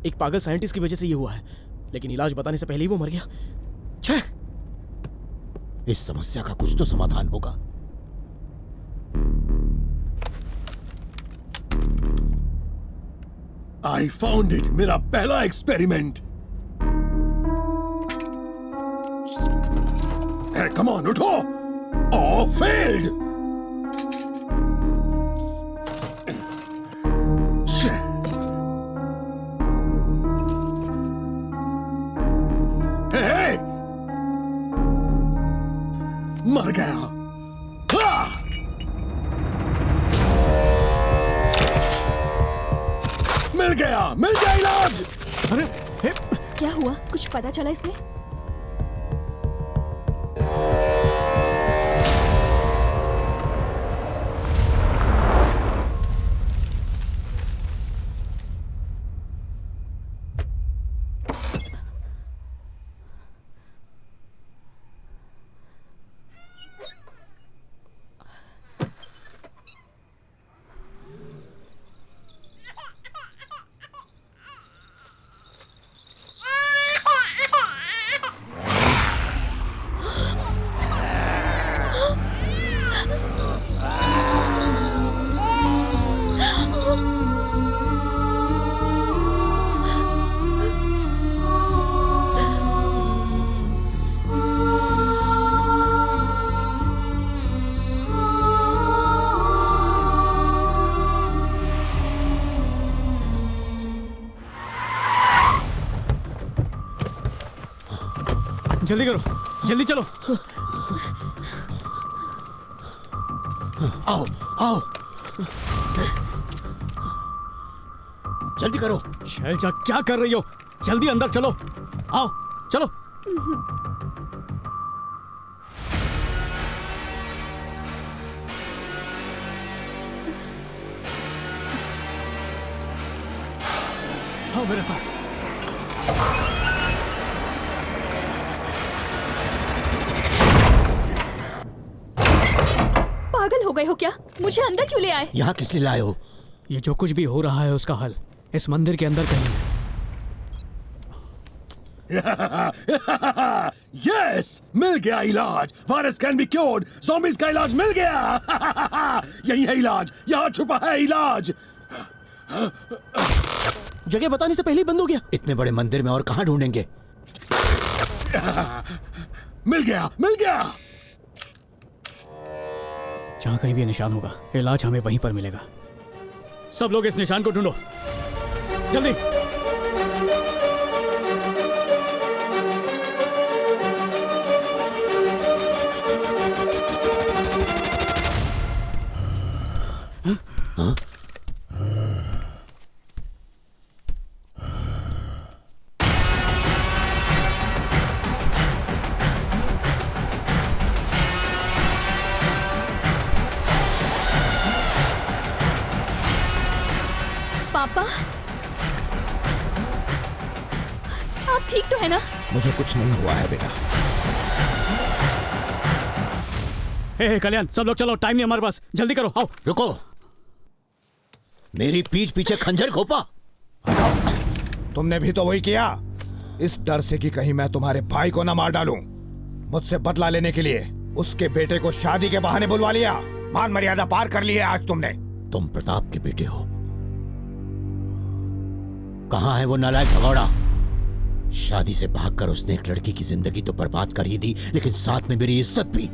एक पागल साइंटिस्ट की वजह से ये हुआ है, लेकिन इलाज बताने से पहले ही वो मर गया। छह! इस समस्या का कुछ तो समाधान होगा। I found it, मेरा पहला एक्सपेरिमेंट। कम ऑन, उठो। Oh, failed. Hey! मर गया। मिल गया इलाज। अरे क्या हुआ? कुछ पता चला इसमें? जल्दी करो, जल्दी चलो। आओ आओ, जल्दी करो। शैलजा क्या कर रही हो? जल्दी अंदर चलो। आओ चलो। आओ मेरे साथ। पागल हो गए हो क्या? मुझे अंदर क्यों ले आए? यहाँ किस लिए लाए हो? ये जो कुछ भी हो रहा है उसका हल इस मंदिर के अंदर कहीं है। यस, मिल गया इलाज। Virus can be cured. Zombies का इलाज मिल गया। यही है इलाज, यहाँ छुपा है इलाज। जगह बताने से पहले ही बंद हो गया। इतने बड़े मंदिर में और कहाँ ढूंढेंगे? मिल गया, मिल गया। जहां कहीं भी निशान होगा इलाज हमें वहीं पर मिलेगा। सब लोग इस निशान को ढूंढो, जल्दी। हाँ? पापा, आप ठीक तो है ना? मुझे कुछ नहीं हुआ है बेटा। हे कल्याण, सब लोग चलो, टाइम नहीं हमारे पास, जल्दी करो, आओ। रुको, मेरी पीठ पीछे खंजर घोपा। तुमने भी तो वही किया, इस डर से कि कहीं मैं तुम्हारे भाई को न मार डालूं। मुझसे बदला लेने के लिए उसके बेटे को शादी के बहाने बुलवा लिया। मान मर्यादा पार कर ली है आज तुमने। तुम प्रताप के बेटे हो। कहां है वो नालायक भगौड़ा? शादी से भागकर उसने एक लड़की की जिंदगी तो बर्बाद कर ही दी, लेकिन साथ में मेरी इज्जत भी।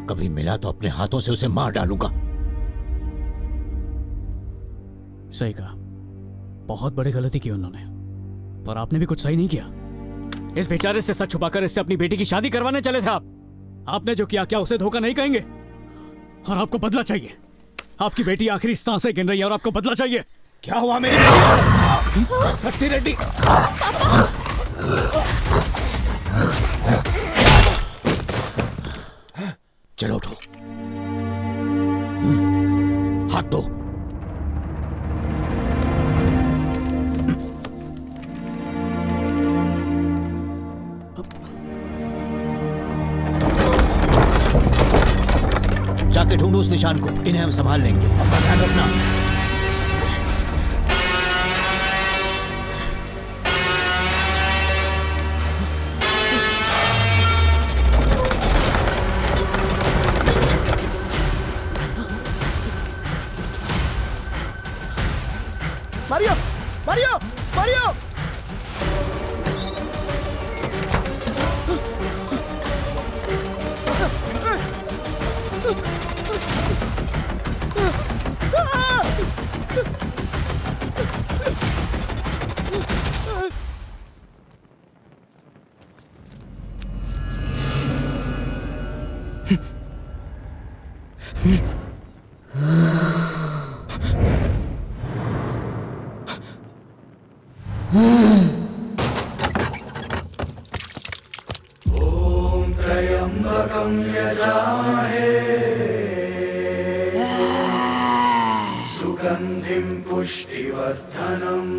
कभी मिला तो अपने हाथों से उसे मार डालूंगा। सही कहा, बहुत बड़ी गलती की उन्होंने, पर आपने भी कुछ सही नहीं किया। इस बेचारे से सच छुपाकर इससे अपनी बेटी की शादी करवाने चले थे आप। आपने जो किया, क्या उसे धोखा नहीं कहेंगे? और आपको बदला चाहिए। आपकी बेटी आखिरी सांसें गिन रही है और आपको बदला चाहिए। क्या हुआ मेरी शक्ति रेड्डी? चलो उठो। हाथ दो। जाके ढूंढो उस निशान को, इन्हें हम संभाल लेंगे। अपना ध्यान रखना। Mario, Mario, Mario! ॐ त्र्यम्बकं यजामहे सुगन्धिं पुष्टिवर्धनम्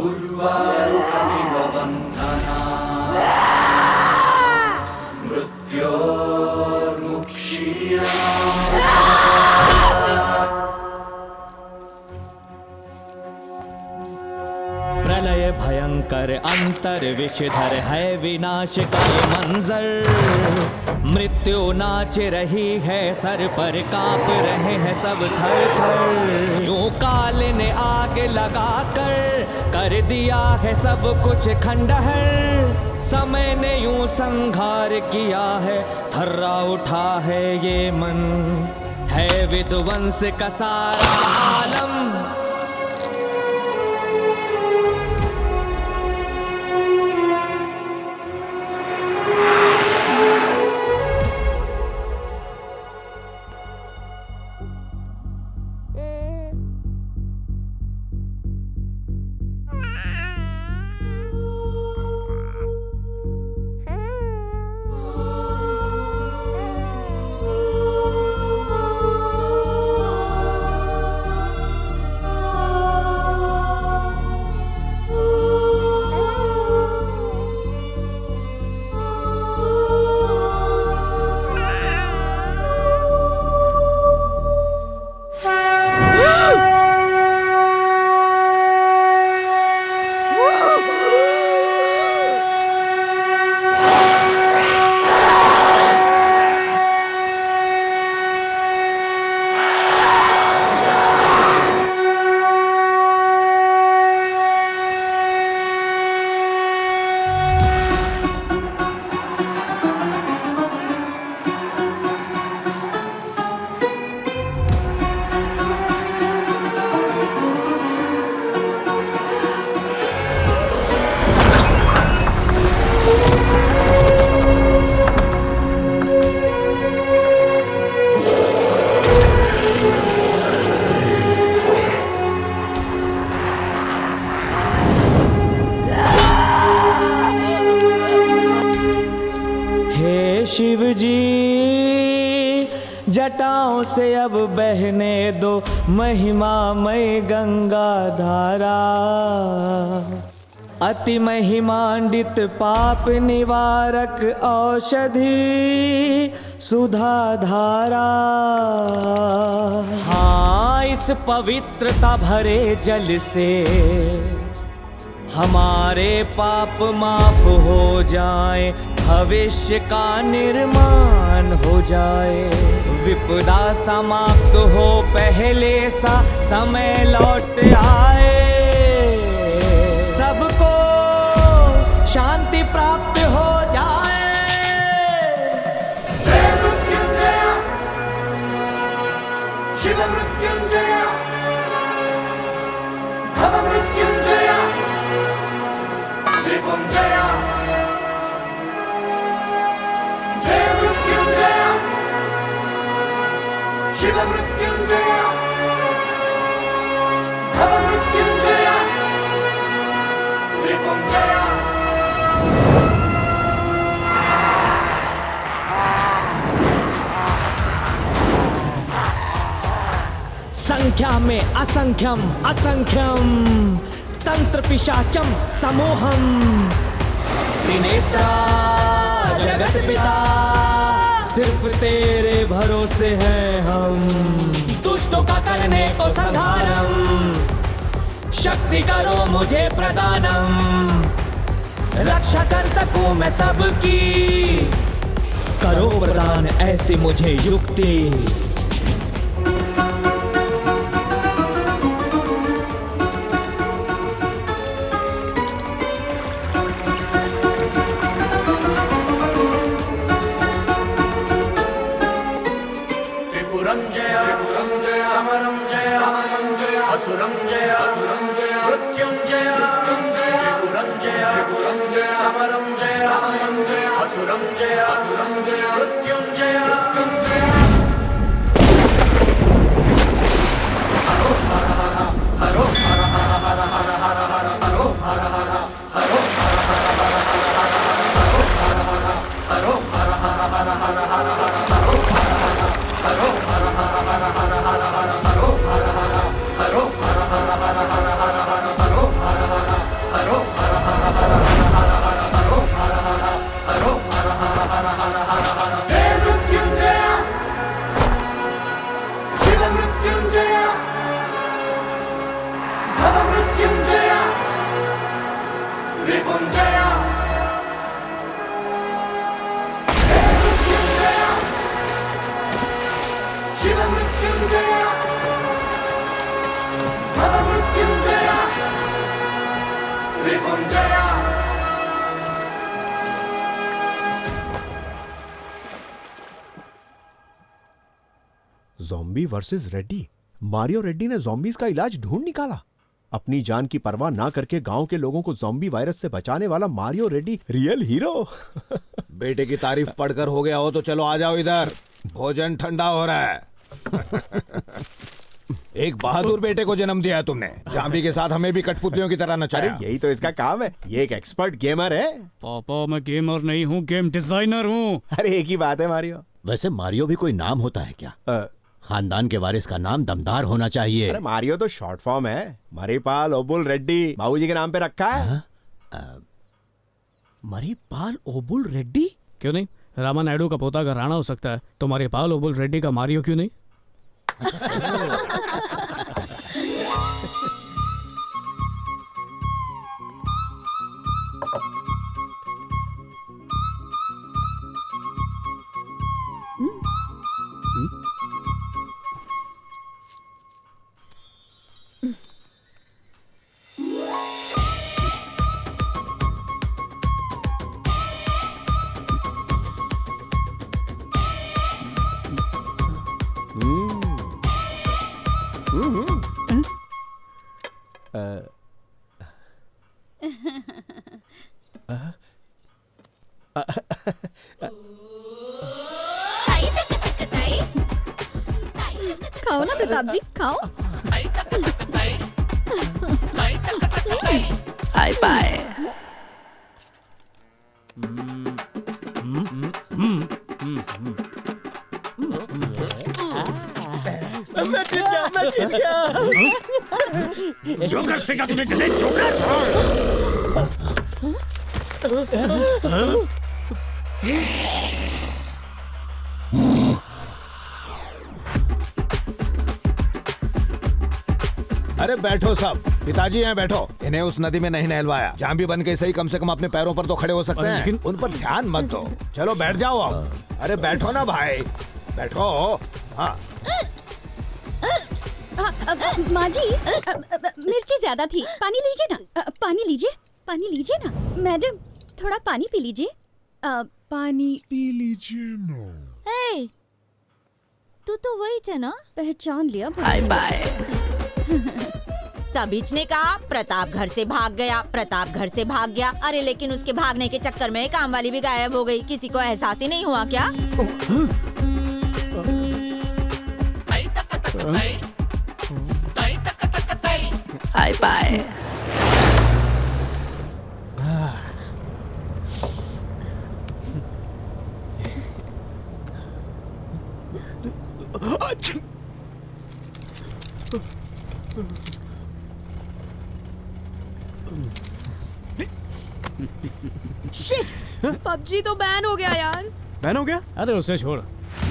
उर्वारुकमिव बन्धनात् मृत्योर्मुक्षीयमामृतात्। प्रलय भयंकर अंतर विषधर है विनाश का ये मंजर। मृत्यु नाच रही है सर पर, कांप रहे हैं सब थर थर। यूं काल ने आग लगा कर दिया है सब कुछ खंडहर। समय ने यूं संघार किया है, थर्रा उठा है ये मन। है विध्वंस का सारा आलम। शिव जी जटाओं से अब बहने दो महिमामय गंगा धारा। अति महिमांडित पाप निवारक औषधि सुधा धारा। हाँ, इस पवित्रता भरे जल से हमारे पाप माफ हो जाए, भविष्य का निर्माण हो जाए। विपदा समाप्त हो पहले सा समय लौट आए। सबको शांति प्राप्त हो जाए। जय मृत्युंजय शिव मृत्युंजय भव मृत्युंजय विपुंजय। जय मृत्युंजय शिव मृत्युंजय भव मृत्युंजय संख्या में असंख्यम असंख्यम तंत्र पिशाचम समूहम त्रिनेत्रा जगत पिता सिर्फ तेरे भरोसे हैं हम दुष्टों का करने को संहारम शक्ति करो मुझे प्रदानम रक्षा कर सकूं मैं सबकी करो प्रदान ऐसी मुझे युक्ति त्रिपुरं जय समरं जय असुरं जय मृत्युंजय त्रिपुरं जय समरं जय असुरं जय मृत्युंजय हरो हर हर हरो हर हर हर हर हर हर हरो हर हर हरो हर हर हर हर हर हरो हर हर हर हर हर हर हरो हर हर हरो हर हर हर हर हर हर हरो हर हर हरो हर हर हर हर हर हर हरो हर हर हरो हर हर हर हर हर हर हरो हर हर हरो हर हर हर हर हर हर हे मृत्युंजय शिव मृत्युंजय भव मृत्युंजय रिपुंजय हे मृत्युंजय शिव मृत्युंजय भव Mrityunjay Ripunjay zombie versus Reddy. Mario Reddy ने ज़ॉम्बीज का इलाज ढूंढ निकाला। अपनी जान की परवाह ना करके गांव के लोगों को ज़ॉम्बी वायरस से बचाने वाला मारियो रेड्डी रियल हीरो। बेटे की तारीफ पढ़कर हो गया हो तो चलो आ जाओ इधर, भोजन ठंडा हो रहा है। एक बहादुर बेटे को जन्म दिया है तुमने। जाम्बी के साथ हमें भी कठपुतलियों की तरह नचाया। अरे यही तो इसका काम है, ये एक एक्सपर्ट गेमर है। पापा मैं गेमर नहीं हूँ, गेम डिजाइनर हूँ। अरे एक ही बात है मारियो। वैसे मारियो भी कोई नाम होता है क्या? खानदान के वारिस का नाम दमदार होना चाहिए। अरे मारियो तो शॉर्ट फॉर्म है। मरीपाल ओबुल रेड्डी बाबूजी के नाम पे रखा है। मरीपाल ओबुल रेड्डी क्यों नहीं? रामा नायडू का पोता अगर राणा हो सकता है तो मरीपाल ओबुल रेड्डी का मारियो क्यों नहीं? खाओ ना प्रताप जी, खाओ। Hi bye. मैं जीत गया। जोकर फेंका तूने गले, जोकर। अरे बैठो सब, पिताजी हैं बैठो। इन्हें उस नदी में नहीं नहलवाया। जाम्बी बन के सही कम से कम अपने पैरों पर तो खड़े हो सकते हैं। लेकिन उन पर ध्यान मत दो। चलो बैठ जाओ अब। अरे बैठो ना भाई, बैठो। हाँ माँ जी, मिर्ची ज्यादा थी, पानी लीजिए ना। पानी लीजिए, पानी लीजिए ना। मैडम थोड़ा पानी पी लीजिए। पानी पी लीजिए ना। हे, तू तो वही है ना? पहचान लिया। Bye bye. सबीच ने कहा प्रताप घर से भाग गया, प्रताप घर से भाग गया। अरे लेकिन उसके भागने के चक्कर में काम वाली भी गायब हो गई। किसी को एहसास ही नहीं हुआ क्या? Bye bye. शिट पबजी तो बैन हो गया यार। बैन हो गया? अरे उसे छोड़,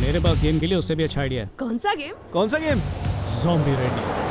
मेरे पास गेम के लिए उससे भी अच्छा आइडिया है। कौन सा गेम? कौन सा गेम? Zombie ready.